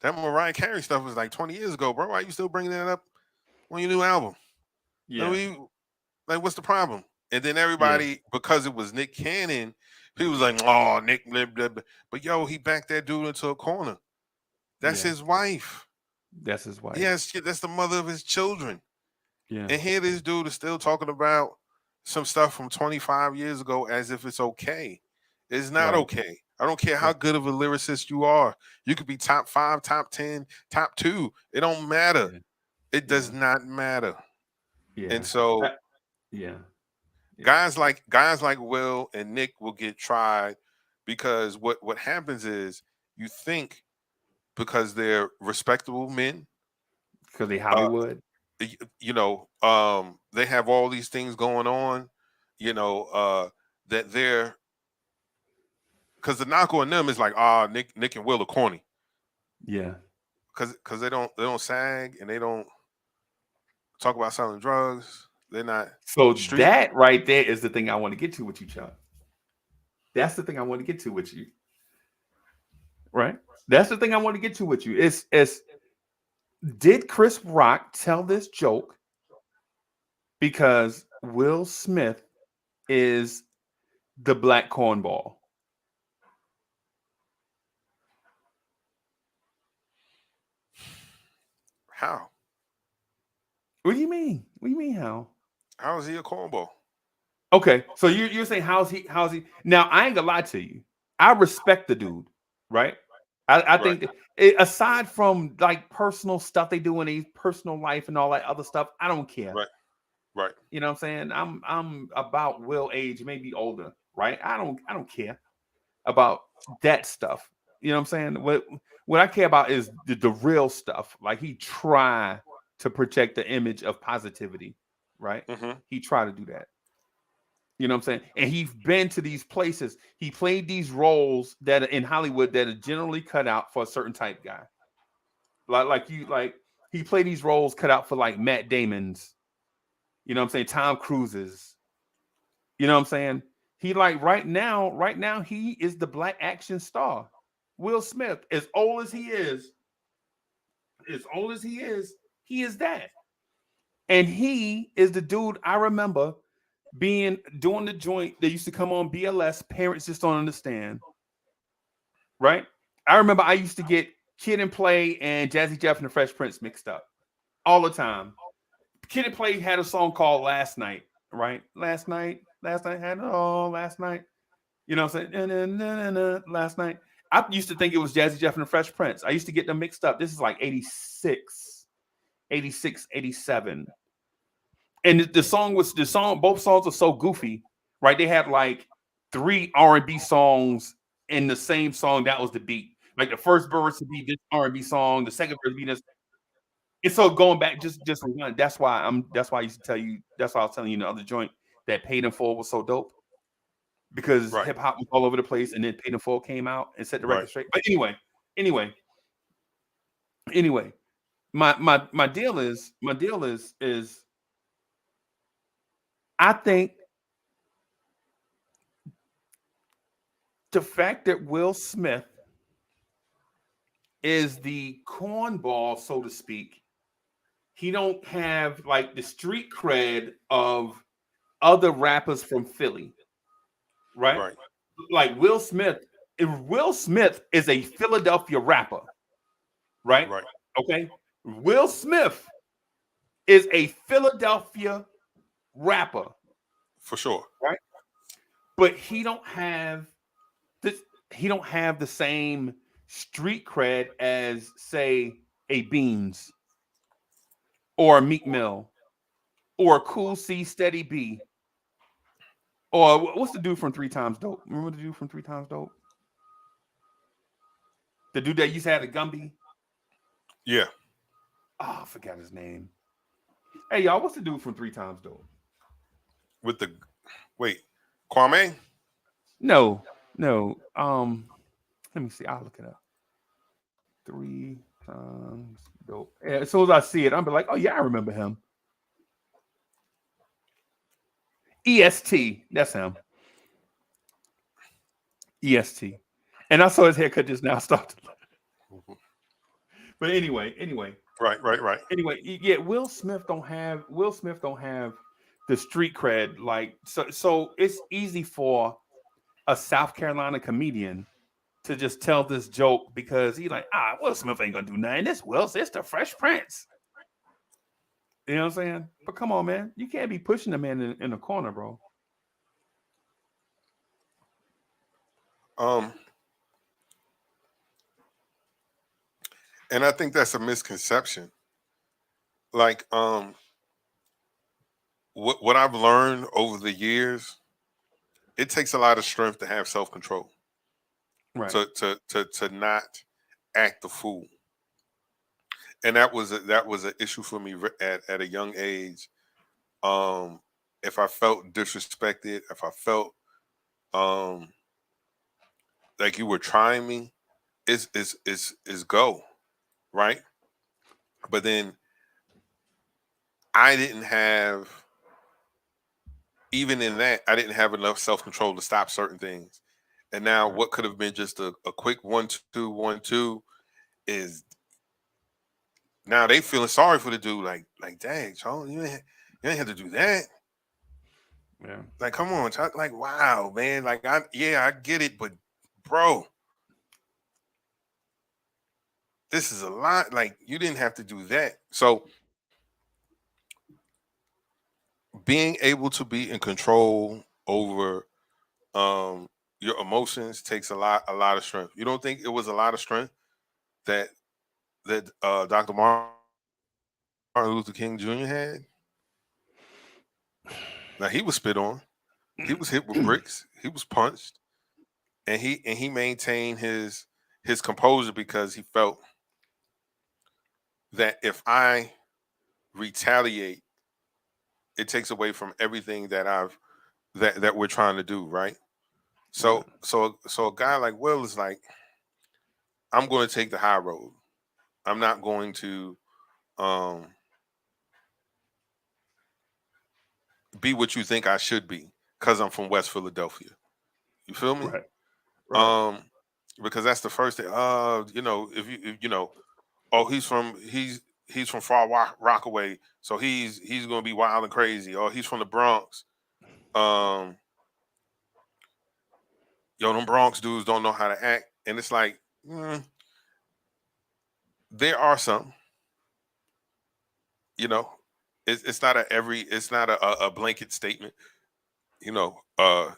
that Mariah Carey stuff was like 20 years ago, bro. Why you still bringing that up on your new album? Yeah. Like, what's the problem? And then everybody, because it was Nick Cannon, he was like, oh, Nick, blah, blah, blah. But yo, he backed that dude into a corner. That's his wife. That's his wife. Yes, that's the mother of his children. Yeah. And here this dude is still talking about some stuff from 25 years ago as if it's okay. It's not okay. I don't care how good of a lyricist you are. You could be top 5, top 10, top 2. It don't matter. It does not matter. Yeah. And so guys like Will and Nick will get tried because what happens is, you think because they're respectable men, because they Hollywood, they have all these things going on, that they're, because the knock on them is like, Nick and Will are corny. Yeah. Because they don't sag and they don't talk about selling drugs. They're not. So that right there is the thing I want to get to with you, Chuck. That's the thing I want to get to with you. Right? That's the thing I want to get to with you. It's did Chris Rock tell this joke because Will Smith is the black cornball? How? What do you mean? What do you mean how? How is he a cornball? Okay, so you're saying how's he? Now I ain't gonna lie to you. I respect the dude, right? I think aside from like personal stuff they do in his personal life and all that other stuff, I don't care. Right. You know what I'm saying? I'm about Will age, maybe older, right? I don't care about that stuff. You know what I'm saying? What I care about is the real stuff. Like, he try to protect the image of positivity, right? He tried to do that. You know what I'm saying? And he's been to these places. He played these roles that are in Hollywood that are generally cut out for a certain type guy. Like he played these roles cut out for like Matt Damon's, you know what I'm saying? Tom Cruise's. You know what I'm saying? He like right now he is the black action star. Will Smith, as old as he is, He is that. And he is the dude I remember doing the joint that used to come on BLS. Parents just don't understand. Right? I remember I used to get Kid and Play and Jazzy Jeff and the Fresh Prince mixed up all the time. Kid and Play had a song called Last Night, right? Last night had it all last night. You know what I'm saying? Last night. I used to think it was Jazzy Jeff and the Fresh Prince. I used to get them mixed up. This is like 86, 87. And both songs are so goofy, right? They had like 3 R&B songs in the same song. That was the beat. Like the first verse would be this R&B song, the second verse would be this. And so going back, just rewind. That's why I used to tell you. That's why I was telling you in the other joint that Paid in Full was so dope, because hip hop was all over the place, and then Paid in Full came out and set the record straight. But anyway, my deal is I think the fact that Will Smith is the cornball, so to speak, he don't have like the street cred of other rappers from Philly, right? Like Will Smith is a Philadelphia rapper, right? Okay. Will Smith is a Philadelphia rapper, for sure, right? But he don't have this. He don't have the same street cred as, say, a Beans or a Meek Mill or a Cool C Steady B, or what's the dude from 3 Times Dope? Remember the dude from 3 Times Dope? The dude that used to have the Gumby? Yeah. Oh, I forgot his name. Hey, y'all, what's the dude from 3 Times Dope? With the Kwame? No. Let me see. I'll look it up. 3 Times Dope. As soon as I see it, I'm be like, oh yeah, I remember him. EST. That's him. EST. And I saw his haircut just now. But anyway. Right. Anyway, yeah, Will Smith don't have the street cred, like so it's easy for a South Carolina comedian to just tell this joke because he's like, Will Smith ain't gonna do nothing. It's the Fresh Prince. You know what I'm saying? But come on, man. You can't be pushing the man in the corner, bro. And I think that's a misconception. Like, what I've learned over the years, it takes a lot of strength to have self-control. Right. To not act the fool. And that was an issue for me at a young age. If I felt disrespected, if I felt like you were trying me, is go, right? But then I didn't have, even in that, I didn't have enough self-control to stop certain things. And now what could have been just a quick 1-2 is now they feeling sorry for the dude. Like dang, Charles, you ain't have to do that. Yeah. Like, come on, Chuck. Like, wow, man. Like, I get it, but bro, this is a lot. Like, you didn't have to do that. So being able to be in control over your emotions takes a lot of strength. You don't think it was a lot of strength that Dr. Martin Luther King Jr. had? Now, he was spit on, he was hit with bricks, he was punched, and he maintained his composure because he felt that if I retaliate, it takes away from everything that that we're trying to do, right? So a guy like Will is like, I'm going to take the high road. I'm not going to be what you think I should be because I'm from West Philadelphia. You feel me? Right. Because that's the first thing. If you know, oh, he's he's from Far Rockaway, so he's gonna be wild and crazy, or he's from the Bronx. Yo, them Bronx dudes don't know how to act, and it's like there are some, you know, it's not it's not a blanket statement,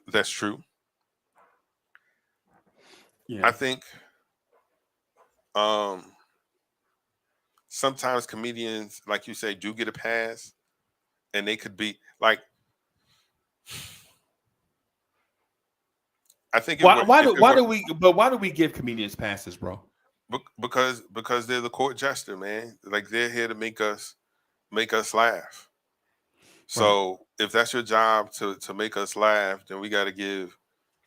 that's true. Yeah. I think sometimes comedians, like you say, do get a pass, and they could be like, I think Why do we give comedians passes, bro? because they're the court jester, man. Like they're here to make us laugh. So if that's your job to make us laugh, then we got to give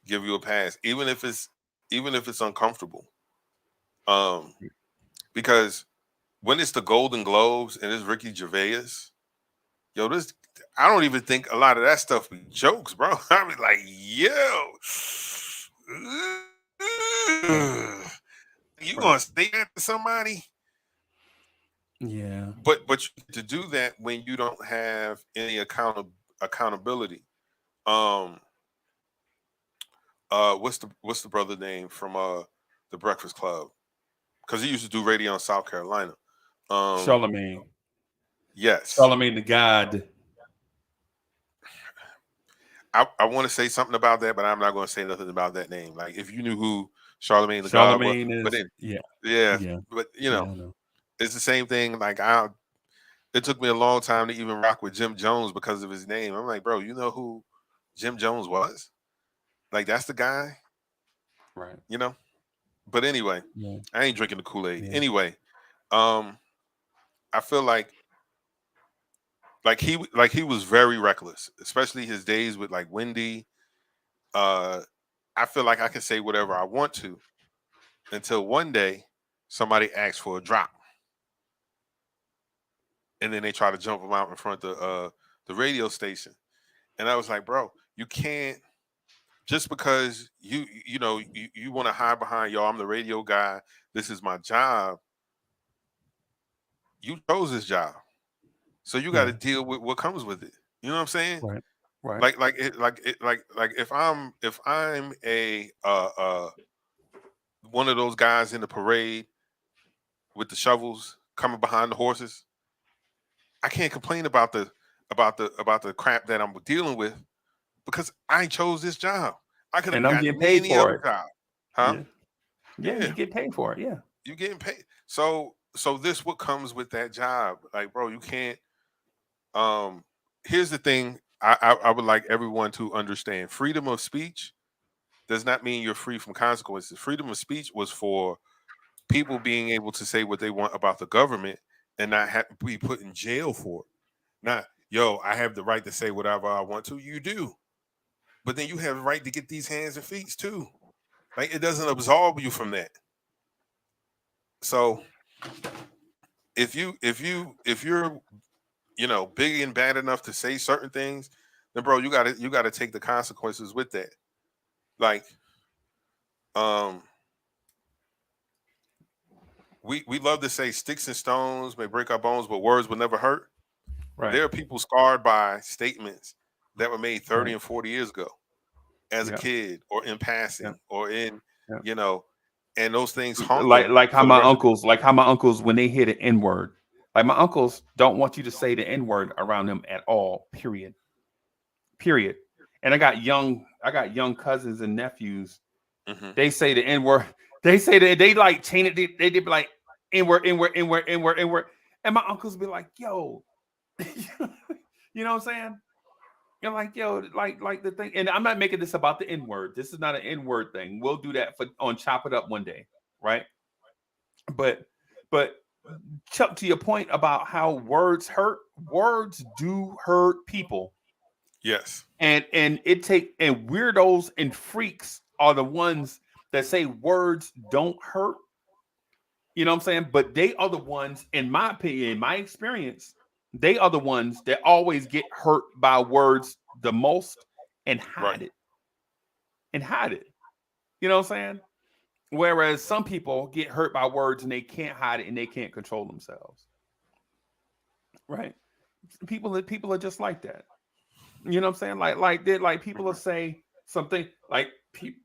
you a pass, even if it's uncomfortable. Because when it's the Golden Globes and it's Ricky Gervais, yo, I don't even think a lot of that stuff be jokes, bro. I be like, yo, you gonna say that to somebody? Yeah. But to do that when you don't have any accountability. What's the brother name from the Breakfast Club? Because he used to do radio in South Carolina. Charlemagne. Yes. Charlemagne the God. I want to say something about that, but I'm not going to say nothing about that name. Like if you knew who Charlemagne the God was, but then, yeah. But it's the same thing. Like it took me a long time to even rock with Jim Jones because of his name. I'm like, bro, you know who Jim Jones was? Like that's the guy, right? But anyway, I ain't drinking the Kool-Aid. Yeah. Anyway, I feel like he was very reckless, especially his days with like Wendy. I feel like I can say whatever I want to until one day somebody asks for a drop, and then they try to jump him out in front of the radio station. And I was like, bro, you can't just because you want to hide behind, yo, I'm the radio guy, this is my job. You chose this job, so you got to deal with what comes with it. You know what I'm saying? Right. Like if I'm a one of those guys in the parade with the shovels coming behind the horses, I can't complain about the crap that I'm dealing with because I chose this job. I could have And I'm gotten getting paid any for other it. job, huh? Yeah, you get paid for it. Yeah, you getting paid. So this what comes with that job. Like, bro, you can't. Here's the thing. I would like everyone to understand: freedom of speech does not mean you're free from consequences. Freedom of speech was for people being able to say what they want about the government and not have to be put in jail for it. Not, yo, I have the right to say whatever I want to. You do. But then you have the right to get these hands and feet too. Like it doesn't absolve you from that. So if you're big and bad enough to say certain things, then bro, you gotta take the consequences with that. Like, we love to say sticks and stones may break our bones, but words will never hurt. right. There are people scarred by statements that were made 30 and 40 years ago as a kid or in passing or in, and those things haunt them. Like how my uncles when they hear the N word, like my uncles don't want you to say the N word around them at all. Period. And I got young cousins and nephews. Mm-hmm. They say the N word. They say that they like chain it. They did be like N word. And my uncles be like, yo, you know what I'm saying? You're like, yo, like the thing. And I'm not making this about the N word. This is not an N word thing. We'll do that on Chop It Up one day, right? But Chuck, to your point about how words hurt, words do hurt people. Yes. And weirdos and freaks are the ones that say words don't hurt. You know what I'm saying? But they are the ones, in my opinion, in my experience, they are the ones that always get hurt by words the most and hide it. You know what I'm saying? Whereas some people get hurt by words and they can't hide it and they can't control themselves. right? People are just like that. You know what I'm saying? Like people will say something like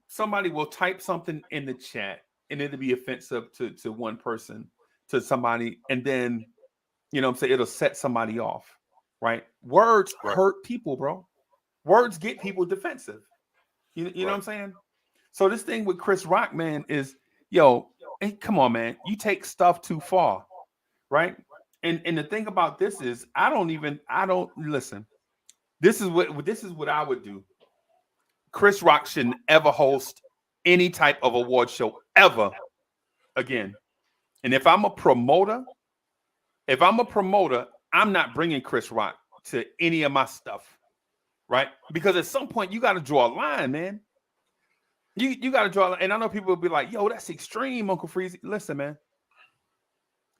somebody will type something in the chat and it'll be offensive to one person, to somebody, and then you know what I'm saying, it'll set somebody off, right? Words Right. hurt people, bro. Words get people defensive. You know what I'm saying? So this thing with Chris Rock, man, is yo, hey, come on, man. You take stuff too far, right? And the thing about this is I don't listen. This is what I would do. Chris Rock shouldn't ever host any type of award show ever again. And if I'm a promoter, I'm not bringing Chris Rock to any of my stuff, right? Because at some point you got to draw a line, man. You got to draw a line. And I know people will be like, "Yo, that's extreme, Uncle Freezie." Listen, man.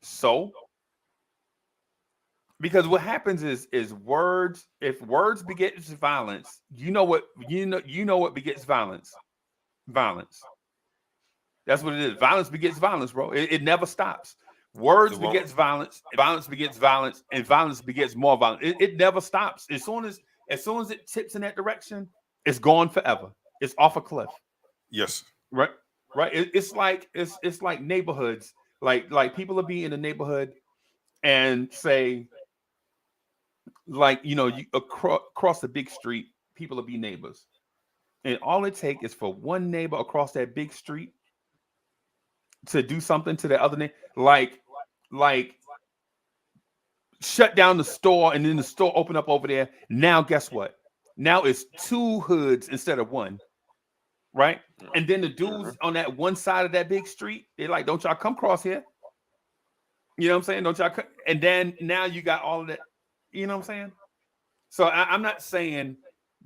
So, because what happens is words. If words begets violence, you know what begets violence. Violence. That's what it is. Violence begets violence, bro. It never stops. Words begets violence. Violence begets violence, and violence begets more violence. It never stops. As soon as it tips in that direction, it's gone forever. It's off a cliff. Yes. Right. It's like neighborhoods. Like people will be in a neighborhood and say, like, you know, you across the big street, people will be neighbors. And all it takes is for one neighbor across that big street to do something to the other neighbor, like shut down the store, and then the store open up over there. Now, guess what? Now it's two hoods instead of one, right? And then the dudes on that one side of that big street, they're like, "Don't y'all come across here?" You know what I'm saying? Don't y'all come? And then now you got all of that. You know what I'm saying? So I'm not saying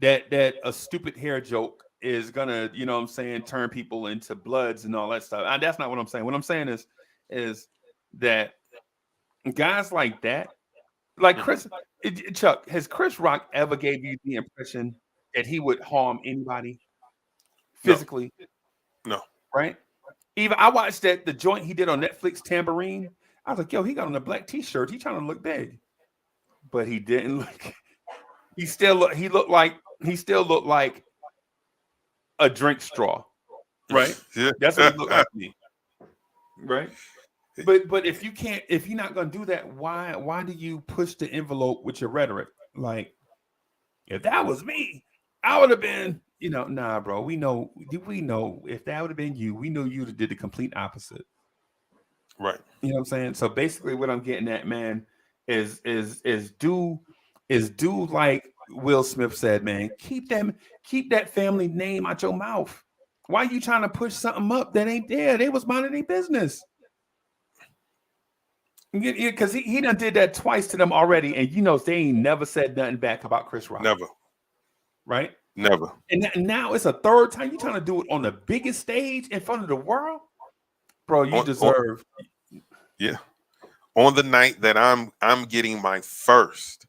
that a stupid hair joke is gonna, you know what I'm saying, turn people into bloods and all that stuff. And that's not what I'm saying. What I'm saying is that guys like that, like Chuck, has Chris Rock ever gave you the impression that he would harm anybody physically? No. Right? Even I watched the joint he did on Netflix, Tambourine. I was like, yo, he got on a black t-shirt. He trying to look big. But he didn't look. He still looked like a drink straw, right? Yeah. That's what he looked like to me, right? But if you're not gonna do that, why do you push the envelope with your rhetoric? Like, if that was me, I would have been, you know, nah, bro. We know if that would have been you, we know you would have did the complete opposite, Right. you know what I'm saying? So basically, what I'm getting at, man, is do like Will Smith said, man, keep that family name out your mouth. Why are you trying to push something up that ain't there? They was minding their business. Because he done did that twice to them already, and you know they ain't never said nothing back about Chris Rock. Never. Right? Never. And now it's a third time. You trying to do it on the biggest stage in front of the world, bro? You deserve. Yeah. On the night that I'm getting my first.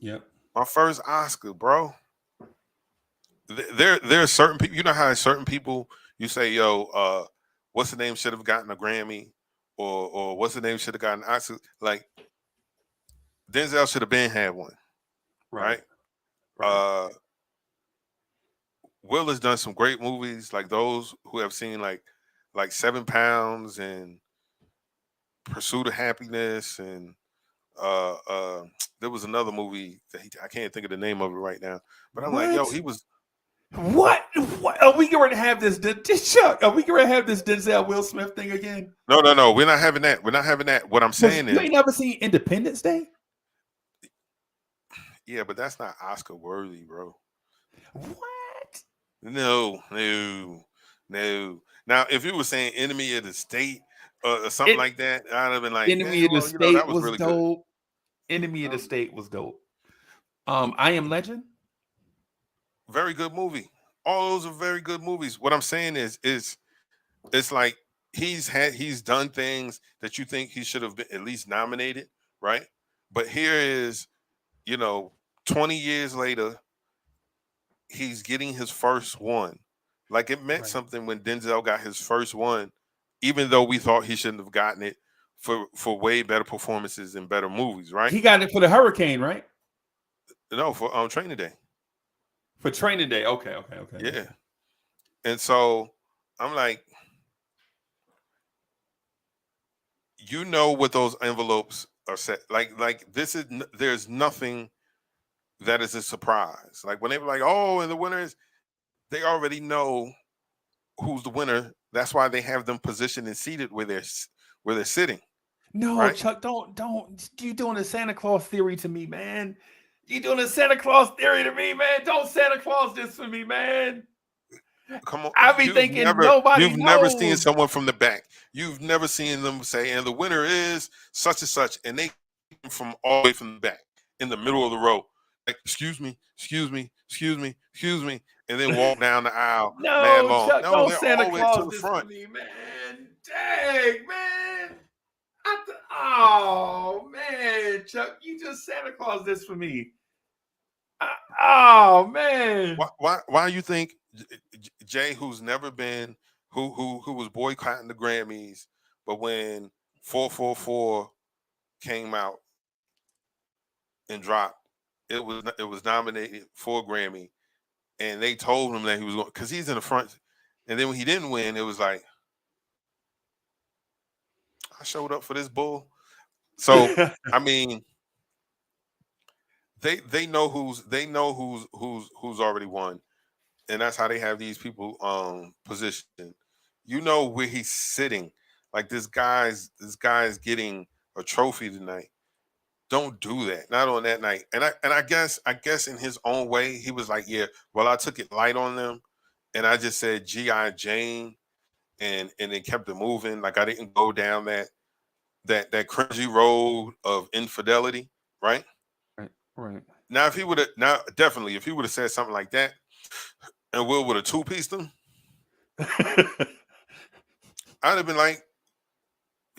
Yep. My first Oscar, bro. There are certain people. You know how certain people you say, yo, what's the name should have gotten a Grammy, or what's the name should have gotten an Oscar. Like Denzel should have been had one, right? Will has done some great movies, like those who have seen like 7 Pounds and Pursuit of Happiness, and there was another movie that I can't think of the name of it right now, but I'm like, yo, he was. What are we going to have this? Chuck, are we going to have this Denzel Will Smith thing again? No. We're not having that. What I'm saying is, you ain't never seen Independence Day. Yeah, but that's not Oscar worthy, bro. What? No. Now, if you were saying Enemy of the State or something like that, I'd have been like, Enemy of the State that was really dope. Good. Enemy of the State was dope. I Am Legend. Very good movie. All those are very good movies. What I'm saying is it's like he's done things that you think he should have been at least nominated, right? But here is, 20 years later, he's getting his first one. Like, it meant something when Denzel got his first one, even though we thought he shouldn't have gotten it for way better performances and better movies, right? He got it for the Hurricane, right? No, for Training Day. For Training Day. Okay. Yeah. And so I'm like, you know what those envelopes are set like there's nothing that is a surprise. Like when they were like, oh, and the winners, they already know who's the winner. That's why they have them positioned and seated where they're sitting. No, right? Chuck, don't. You doing a Santa Claus theory to me, man. You doing a Santa Claus theory to me, man. Don't Santa Claus this for me, man. Come on, I be thinking nobody you've never seen knows. someone from the back. You've never seen them say, and the winner is such and such, and they come from all the way from the back in the middle of the row. Like, excuse me, and then walk down the aisle mad No, long. Chuck, No, don't they're Santa all the way Claus to the this front. for me, man. Dang, man. Oh, man, Chuck, you just Santa Claus this for me. Oh, man. Why you think Jay, who's never been, who was boycotting the Grammys, but when 444 came out and dropped, it was nominated for a Grammy, and they told him that he was going because he's in the front, and then when he didn't win, it was like, I showed up for this bull. So I mean, they know who's already won, and that's how they have these people positioned. You know where he's sitting. Like this guy's getting a trophy tonight. Don't do that. Not on that night. And I guess in his own way, he was like, yeah, well, I took it light on them, and I just said G.I. Jane, and then kept it moving. Like I didn't go down that cringy road of infidelity, right? Right. Now, if he would have said something like that, and Will would have two-pieced him, I'd have been like,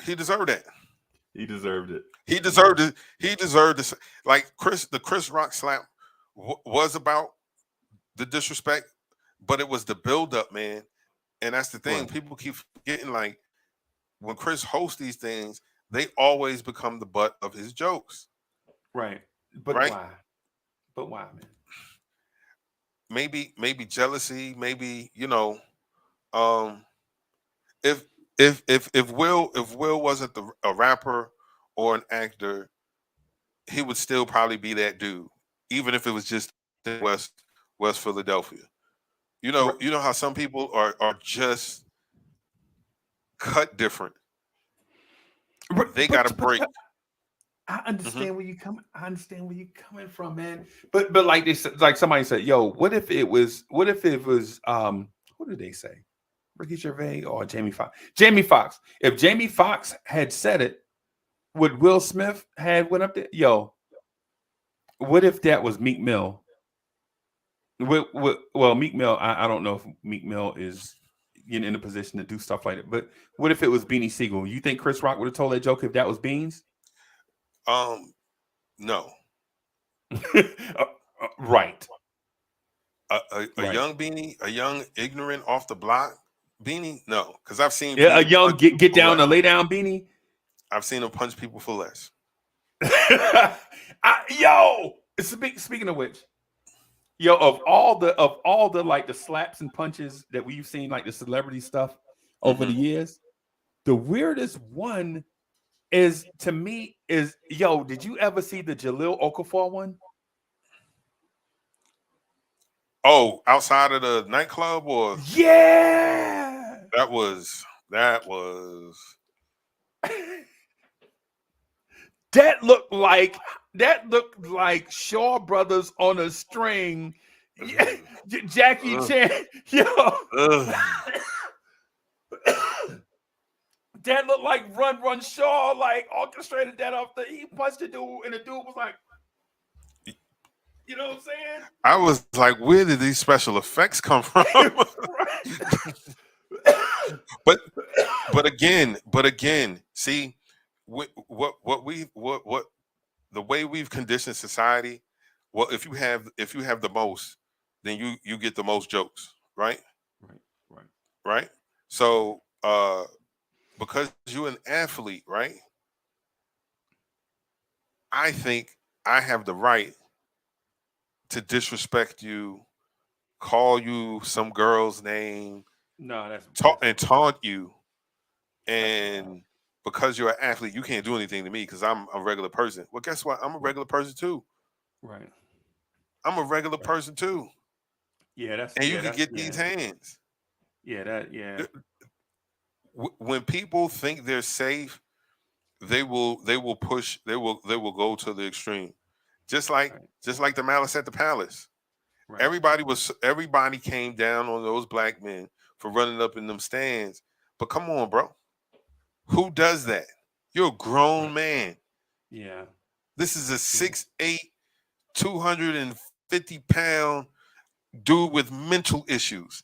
he deserved that. He deserved it. He deserved it. He deserved this. Like the Chris Rock slap was about the disrespect, but it was the build-up, man. And that's the thing. Right. People keep forgetting, like, when Chris hosts these things, they always become the butt of his jokes. Right. But right? why? But why, man? Maybe jealousy, maybe, if Will wasn't a rapper or an actor, he would still probably be that dude, even if it was just in West Philadelphia. You know how some people are just cut different. They got a break. I understand where you come. I understand where you're coming from, man. But like they said, like somebody said, yo, what if it was what did they say? Ricky Gervais or Jamie Foxx? Jamie Foxx. If Jamie Foxx had said it, would Will Smith had went up there? Yo, what if that was Meek Mill? Well, Meek Mill, I don't know if Meek Mill is in a position to do stuff like that. But what if it was Beanie Siegel? You think Chris Rock would have told that joke if that was Beans? No. Right. A young Beanie, a young ignorant off the block Beanie, no, because I've seen a young get down and lay down Beanie. I've seen him punch people for less. Speaking of which, of all the like the slaps and punches that we've seen, like the celebrity stuff over the years, the weirdest one is to me is did you ever see the Jalil Okafor one? Oh, outside of the nightclub, or that was that looked like Shaw Brothers on a string. Jackie Chan, that looked like Run Shaw, like orchestrated that off he punched the dude, and the dude was like, you know what I'm saying? I was like, where did these special effects come from? but again, see what the way we've conditioned society. Well, if you have the most, then you get the most jokes, right? Right. So because you're an athlete, right? I think I have the right to disrespect you, call you some girl's name, No, talk and taunt you, that's and because you're an athlete, you can't do anything to me because I'm a regular person. Well, guess what? I'm a regular person too. right. I'm a regular person too, and you could get these hands. Yeah. When people think they're safe, they will push. They will go to the extreme, just like Right. just like the malice at the palace. Right. Everybody came down on those black men for running up in them stands. But come on, bro. Who does that? You're a grown man. Yeah. This is a 6'8", 250-pound dude with mental issues.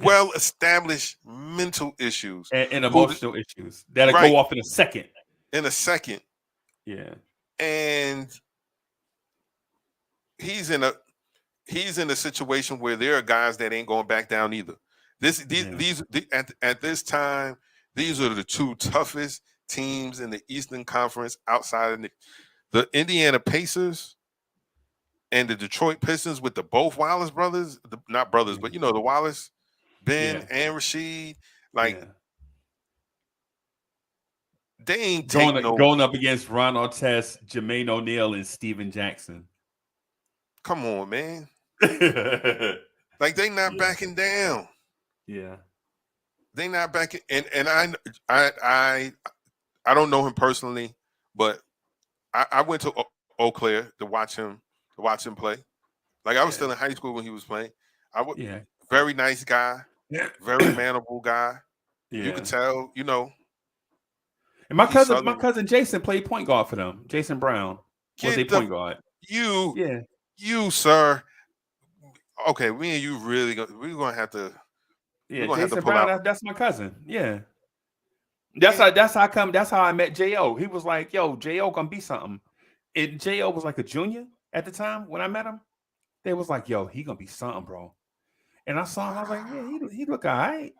Well established mental issues. And Who emotional issues that'll right go off in a second. in a second. Yeah. And he's in a situation where there are guys that ain't going back down either. At this time, these are the two toughest teams in the Eastern Conference outside of the Indiana Pacers and the Detroit Pistons with the both Wallace brothers, not brothers, but the Wallace, Ben and Rashid. Like they ain't take no. Going up against Ron Artest, Jermaine O'Neal, and Steven Jackson. Come on, man. Like they not backing down. Yeah. They not backing, and I don't know him personally, but I went to Eau Claire to watch him play. Like I was still in high school when he was playing. Very nice guy, very manable guy. Yeah. You could tell, And my cousin Jason played point guard for them. Jason Brown was a point guard. You, sir. Okay, me and you we're gonna have to. Yeah, Jason Brown. That's my cousin. Yeah, that's how I met Jo. He was like, "Yo, Jo gonna be something." And Jo was like a junior at the time when I met him. They was like, "Yo, he gonna be something, bro." And I saw him. I was like, "Yeah, he look all right."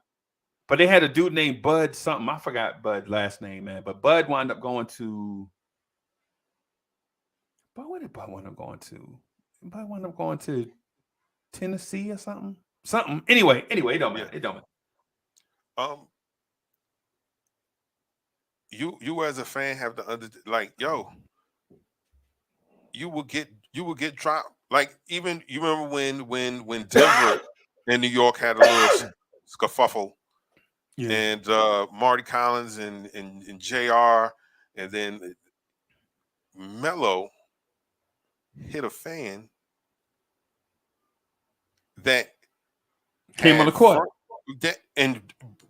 But they had a dude named Bud something. I forgot Bud's last name, man. But Bud wound up going to. But where did Bud wind up going to? Bud wound up going to Tennessee or something. Anyway, it don't matter. It don't matter. You as a fan have to you will get dropped. Like even you remember when Denver and New York had a little scuffle, and Marty Collins and JR, and then Melo hit a fan that came on the court and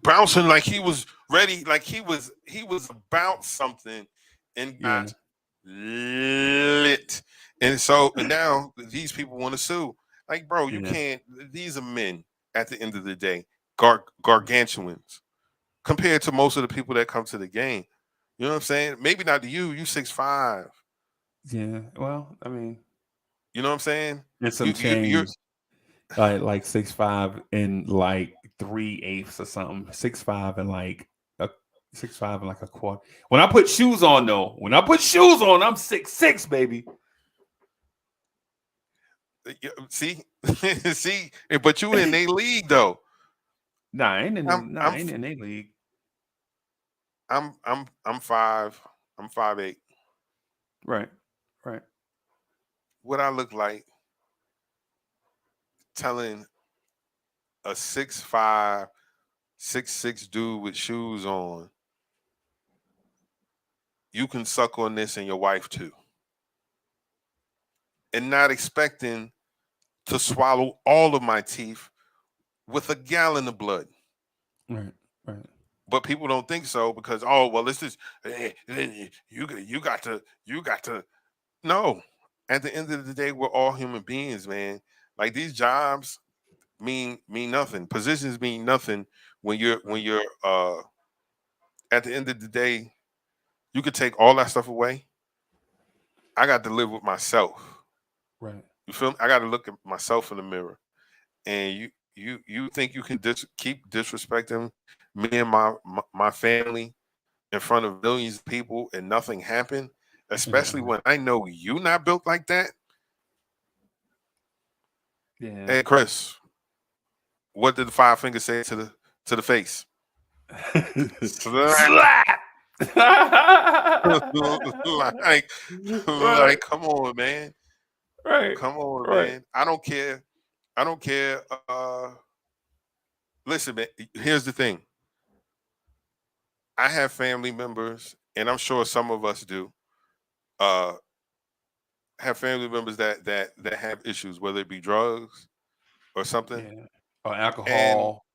bouncing like he was ready, like he was about something, and got lit. And so now these people want to sue. Like, bro, you can't. These are men at the end of the day, gargantuans compared to most of the people that come to the game. You know what I'm saying? Maybe not to you. You 6'5". Yeah. Well, I mean, you know what I'm saying? It's some change. Like 6'5" and like 3/8 or something. 6'5" and like 6'5" and like a quarter. When I put shoes on, though, I'm 6'6", baby. See, but you in a league though. Nah, I ain't in a league. I'm 5'8". Right. What I look like telling a 6'5", 6'6" dude with shoes on, you can suck on this and your wife too, and not expecting to swallow all of my teeth with a gallon of blood. Right. But people don't think so because this is you got to. No, at the end of the day, we're all human beings, man. Like these jobs mean nothing. Positions mean nothing when you're at the end of the day, you could take all that stuff away. I got to live with myself. Right. You feel me? I got to look at myself in the mirror. And you think you can keep disrespecting me and my family in front of millions of people and nothing happened? especially when I know you not built like that. Yeah. Hey, Chris, what did the 5 fingers say to the face? Slap. like, come on, man. Right. Come on, Right. man. I don't care. Listen, man, here's the thing. I have family members, and I'm sure some of us do, have family members that have issues, whether it be drugs or something. Yeah. Or alcohol.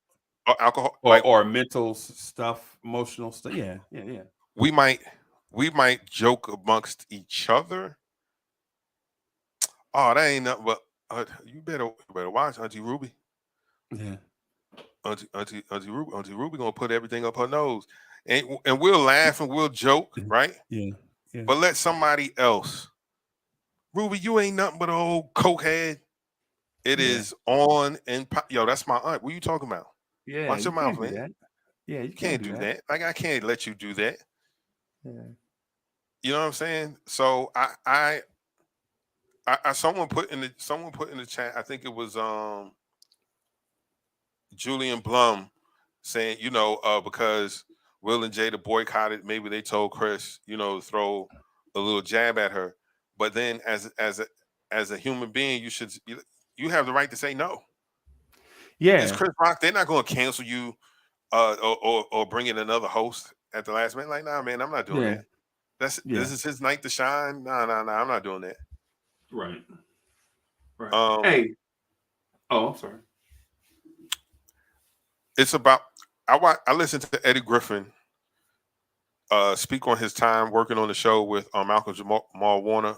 Or alcohol, or mental stuff, emotional stuff. Yeah. We might joke amongst each other. Oh, that ain't nothing but you better watch Auntie Ruby. Yeah. Auntie Ruby gonna put everything up her nose. And we'll laugh and we'll joke, right? Yeah. But let somebody else. Ruby, you ain't nothing but an old cokehead. It is on and yo, that's my aunt. What are you talking about? Yeah. Watch your mouth, man. That. Yeah, you can't do that. Like, I can't let you do that. Yeah. You know what I'm saying? So I someone put in the chat, I think it was Julian Blum, saying, because Will and Jada boycotted, maybe they told Chris, to throw a little jab at her. But then as a human being, you have the right to say no. Yeah. It's Chris Rock. They're not going to cancel you or bring in another host at the last minute. Like, nah, man, I'm not doing that. This is his night to shine. Nah, I'm not doing that. Right. Hey. Oh, I'm sorry. It's about I listened to Eddie Griffin speak on his time working on the show with Malcolm Jamal Warner.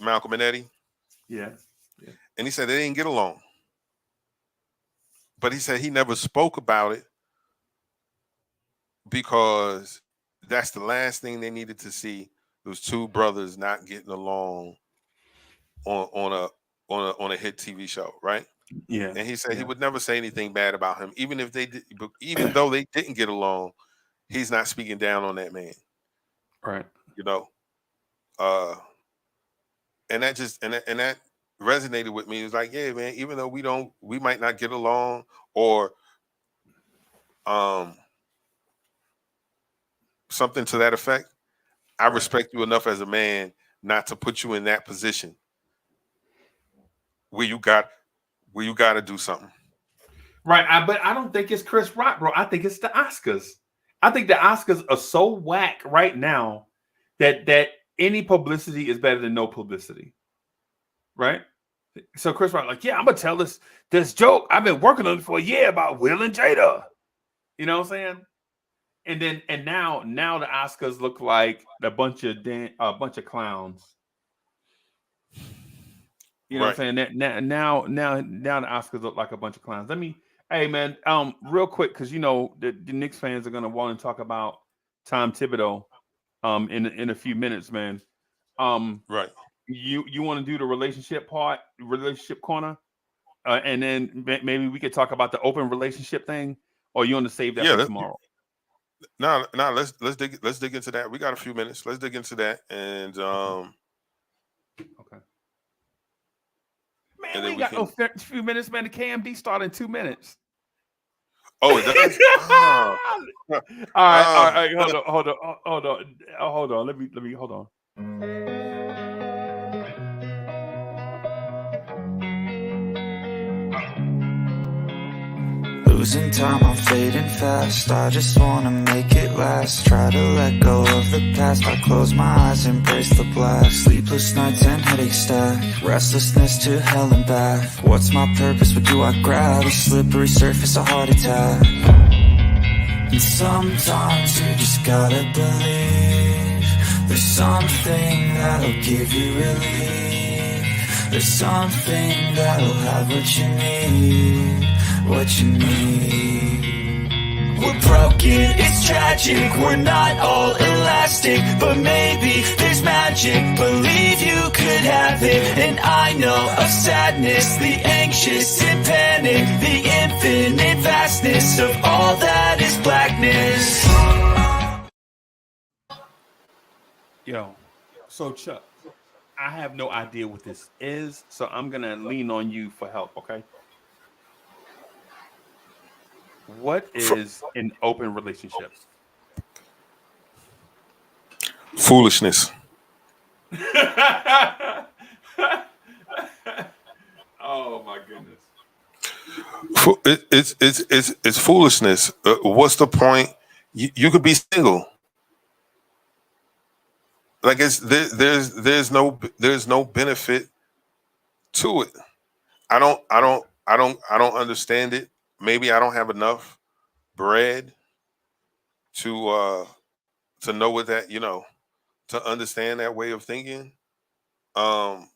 Malcolm and Eddie. Yeah. And he said they didn't get along. But he said he never spoke about it because that's the last thing they needed to see. Those two brothers not getting along on a hit TV show, right? Yeah. And he said he would never say anything bad about him, even though they didn't get along. He's not speaking down on that man, right? And that resonated with me. It was like, yeah, man. Even though we might not get along, or something to that effect. I respect you enough as a man not to put you in that position where you got to do something. Right. But I don't think it's Chris Rock, bro. I think it's the Oscars. I think the Oscars are so whack right now that any publicity is better than no publicity. Right. So Chris Rock, like, yeah, I'm gonna tell this joke. I've been working on it for a year about Will and Jada. You know what I'm saying? And now the Oscars look like a bunch of clowns. You know what I'm saying? Now the Oscars look like a bunch of clowns. Hey man, real quick, because the Knicks fans are gonna want to talk about Tom Thibodeau in a few minutes, man. Right. You want to do the relationship corner, and then maybe we could talk about the open relationship thing, or you want to save that for tomorrow? No, let's dig into that. We got a few minutes. Let's dig into that, and okay. Man, we got no few minutes, man. The KMD start in 2 minutes. Oh, it does? All right. Hold on. Let me hold on. Losing time, I'm fading fast. I just wanna make it last. Try to let go of the past. I close my eyes, embrace the blast. Sleepless nights and headaches stack. Restlessness to hell and back. What's my purpose? What do I grab? A slippery surface, a heart attack. And sometimes you just gotta believe there's something that'll give you relief. There's something that'll have what you need. What you need. We're broken, it's tragic. We're not all elastic, but maybe there's magic. Believe you could have it. And I know of sadness, the anxious and panic, the infinite vastness of all that is blackness. Yo, so Chuck, I have no idea what this is, so I'm gonna lean on you for help. Okay, what is an open relationship? Foolishness. Oh my goodness. It's foolishness. What's the point? You could be single. Like there's no benefit to it. I don't understand it. Maybe I don't have enough bread to know what that, to understand that way of thinking. Um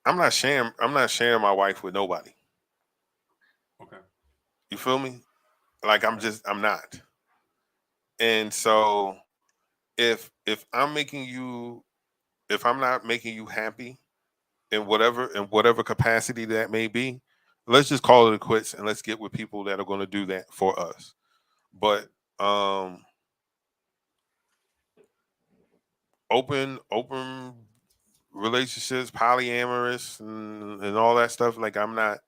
I'm not sharing my wife with nobody. Okay. You feel me? Like I'm not. And so if I'm not making you happy in whatever capacity that may be, let's just call it a quits and let's get with people that are going to do that for us. But open relationships, polyamorous and all that stuff, like I'm not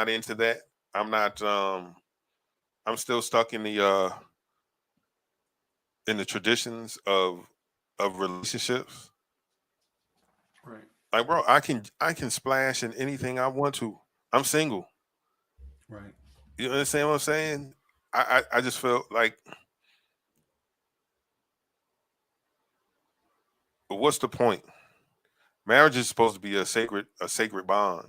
into that. I'm not I'm still stuck in the traditions of relationships. Right. Like, bro, I can splash in anything I want to. I'm single. Right. You understand what I'm saying? I just feel like, what's the point? Marriage is supposed to be a sacred bond.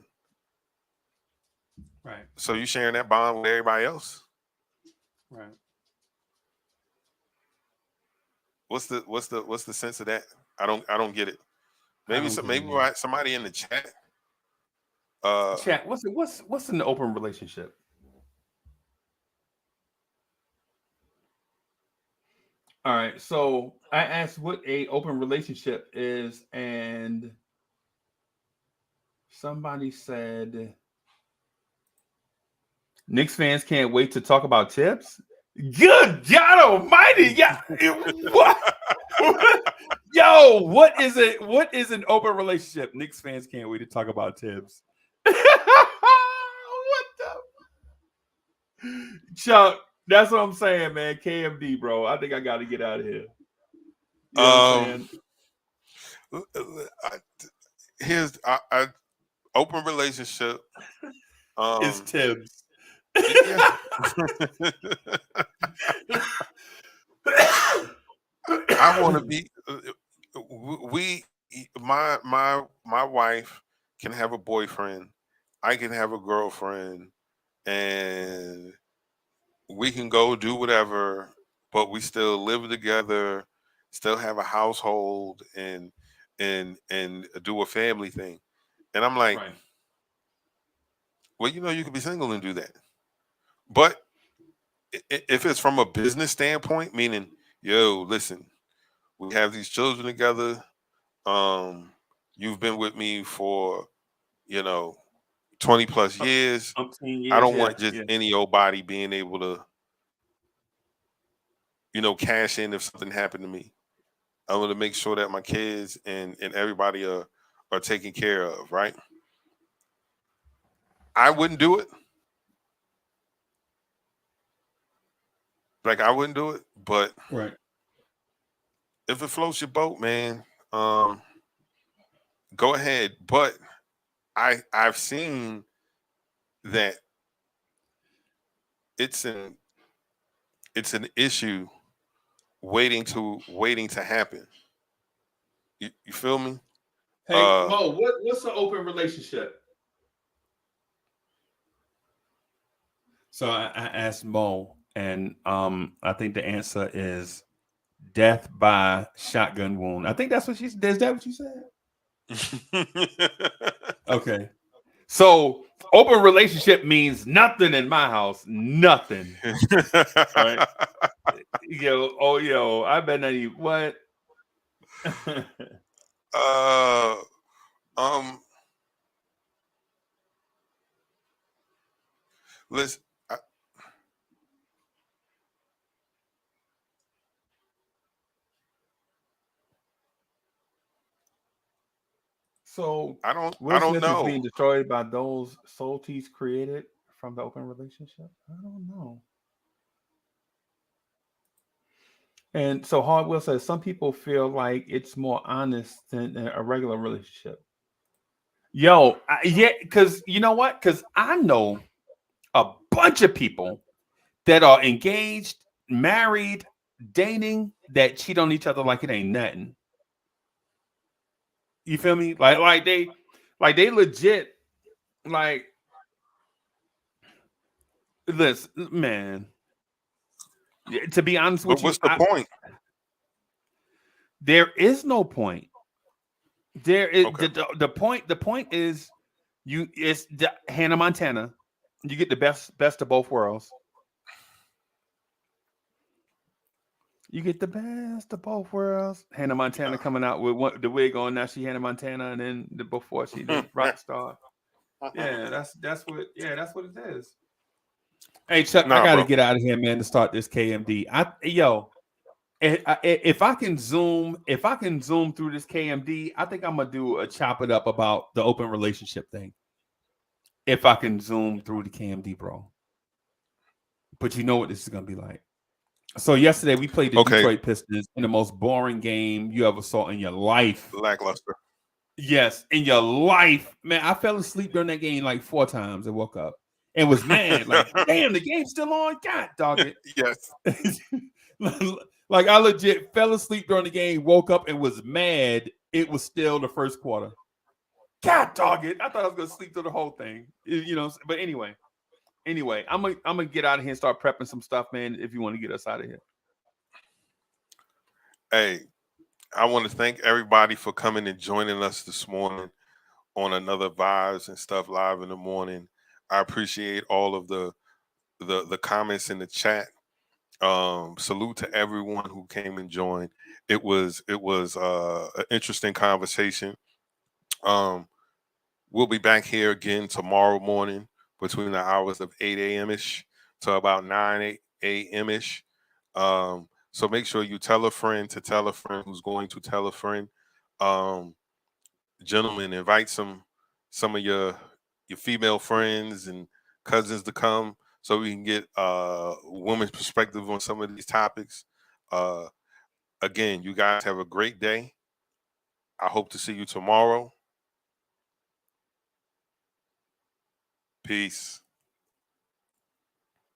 Right. So you sharing that bond with everybody else? Right. What's the sense of that? I don't get it. I Maybe don't get it maybe either. somebody in the chat. Uh, Chat. What's an open relationship? All right. So I asked what a open relationship is, and somebody said Knicks fans can't wait to talk about tips. Good God Almighty! Yeah, what? Yo, what is it? What is an open relationship? Knicks fans can't wait to talk about tips. What the Chuck? That's what I'm saying, man. KMD, bro. I think I got to get out of here. You know what I'm um, saying? I, here's I open relationship. It's Um, Tibbs. yeah. I want to be. We, my wife can have a boyfriend. I can have a girlfriend, and we can go do whatever. But we still live together, still have a household, and do a family thing. And I'm like, Right. well, you could be single and do that. But if it's from a business standpoint, meaning, yo, listen, we have these children together. Um, you've been with me for, you know, 20 plus years. Umpteen I years, don't yeah, want just yeah. any old body being able to, cash in if something happened to me. I want to make sure that my kids and everybody are taken care of, right? I wouldn't do it. Like, I wouldn't do it, but Right. if it floats your boat, man, um, go ahead. But I've seen that it's an it's an issue waiting to happen. You feel me? Hey, Uh, Mo, what's an open relationship? So I asked Mo, and I think the answer is death by shotgun wound. I think that's what she said. Is that what you said? Okay. So open relationship means nothing in my house. Nothing. Right. Yo, I bet not even what. uh, um, listen, So I don't Will Smith is know. being destroyed by those souls he's created from the open relationship. I don't know. And so Hard Will says some people feel like it's more honest than a regular relationship. Yo, yeah, because you know what? Because I know a bunch of people that are engaged, married, dating that cheat on each other like it ain't nothing. You feel me? Like they legit like this man. To be honest But with you, what's the point? there is no point. There is Okay. the point. The point is it's Hannah Montana. You get the best of both worlds. You get the best of both worlds. Hannah Montana coming out with the wig on. Now she Hannah Montana, and then before she the rock star. Yeah, that's what it is. Hey Chuck, I Nah, got to bro. get out of here, man, to start this KMD. If I can zoom through this KMD, I think I'm gonna do a chop it up about the open relationship thing. If I can zoom through the KMD, bro. But you know what this is gonna be like. So yesterday we played the Okay. Detroit Pistons in the most boring game you ever saw in your life. Lackluster. Yes, in your life, man. I fell asleep during that game like 4 times and woke up and was mad. Like, damn, the game's still on. God, dog it. Yes. Like I legit fell asleep during the game, woke up and was mad. It was still the first quarter. God, dog it. I thought I was gonna sleep through the whole thing. You know, but anyway, I'm gonna get out of here and start prepping some stuff, man. If you want to get us out of here. Hey, I want to thank everybody for coming and joining us this morning on another Vibes and Stuff Live in the Morning. I appreciate all of the comments in the chat. Salute to everyone who came and joined. It was an interesting conversation. We'll be back here again tomorrow morning between the hours of 8 a.m. ish to about 9 a.m. ish. So make sure you tell a friend to tell a friend who's going to tell a friend. Gentlemen, invite some of your female friends and cousins to come so we can get a woman's perspective on some of these topics. Again, you guys have a great day. I hope to see you tomorrow. Peace.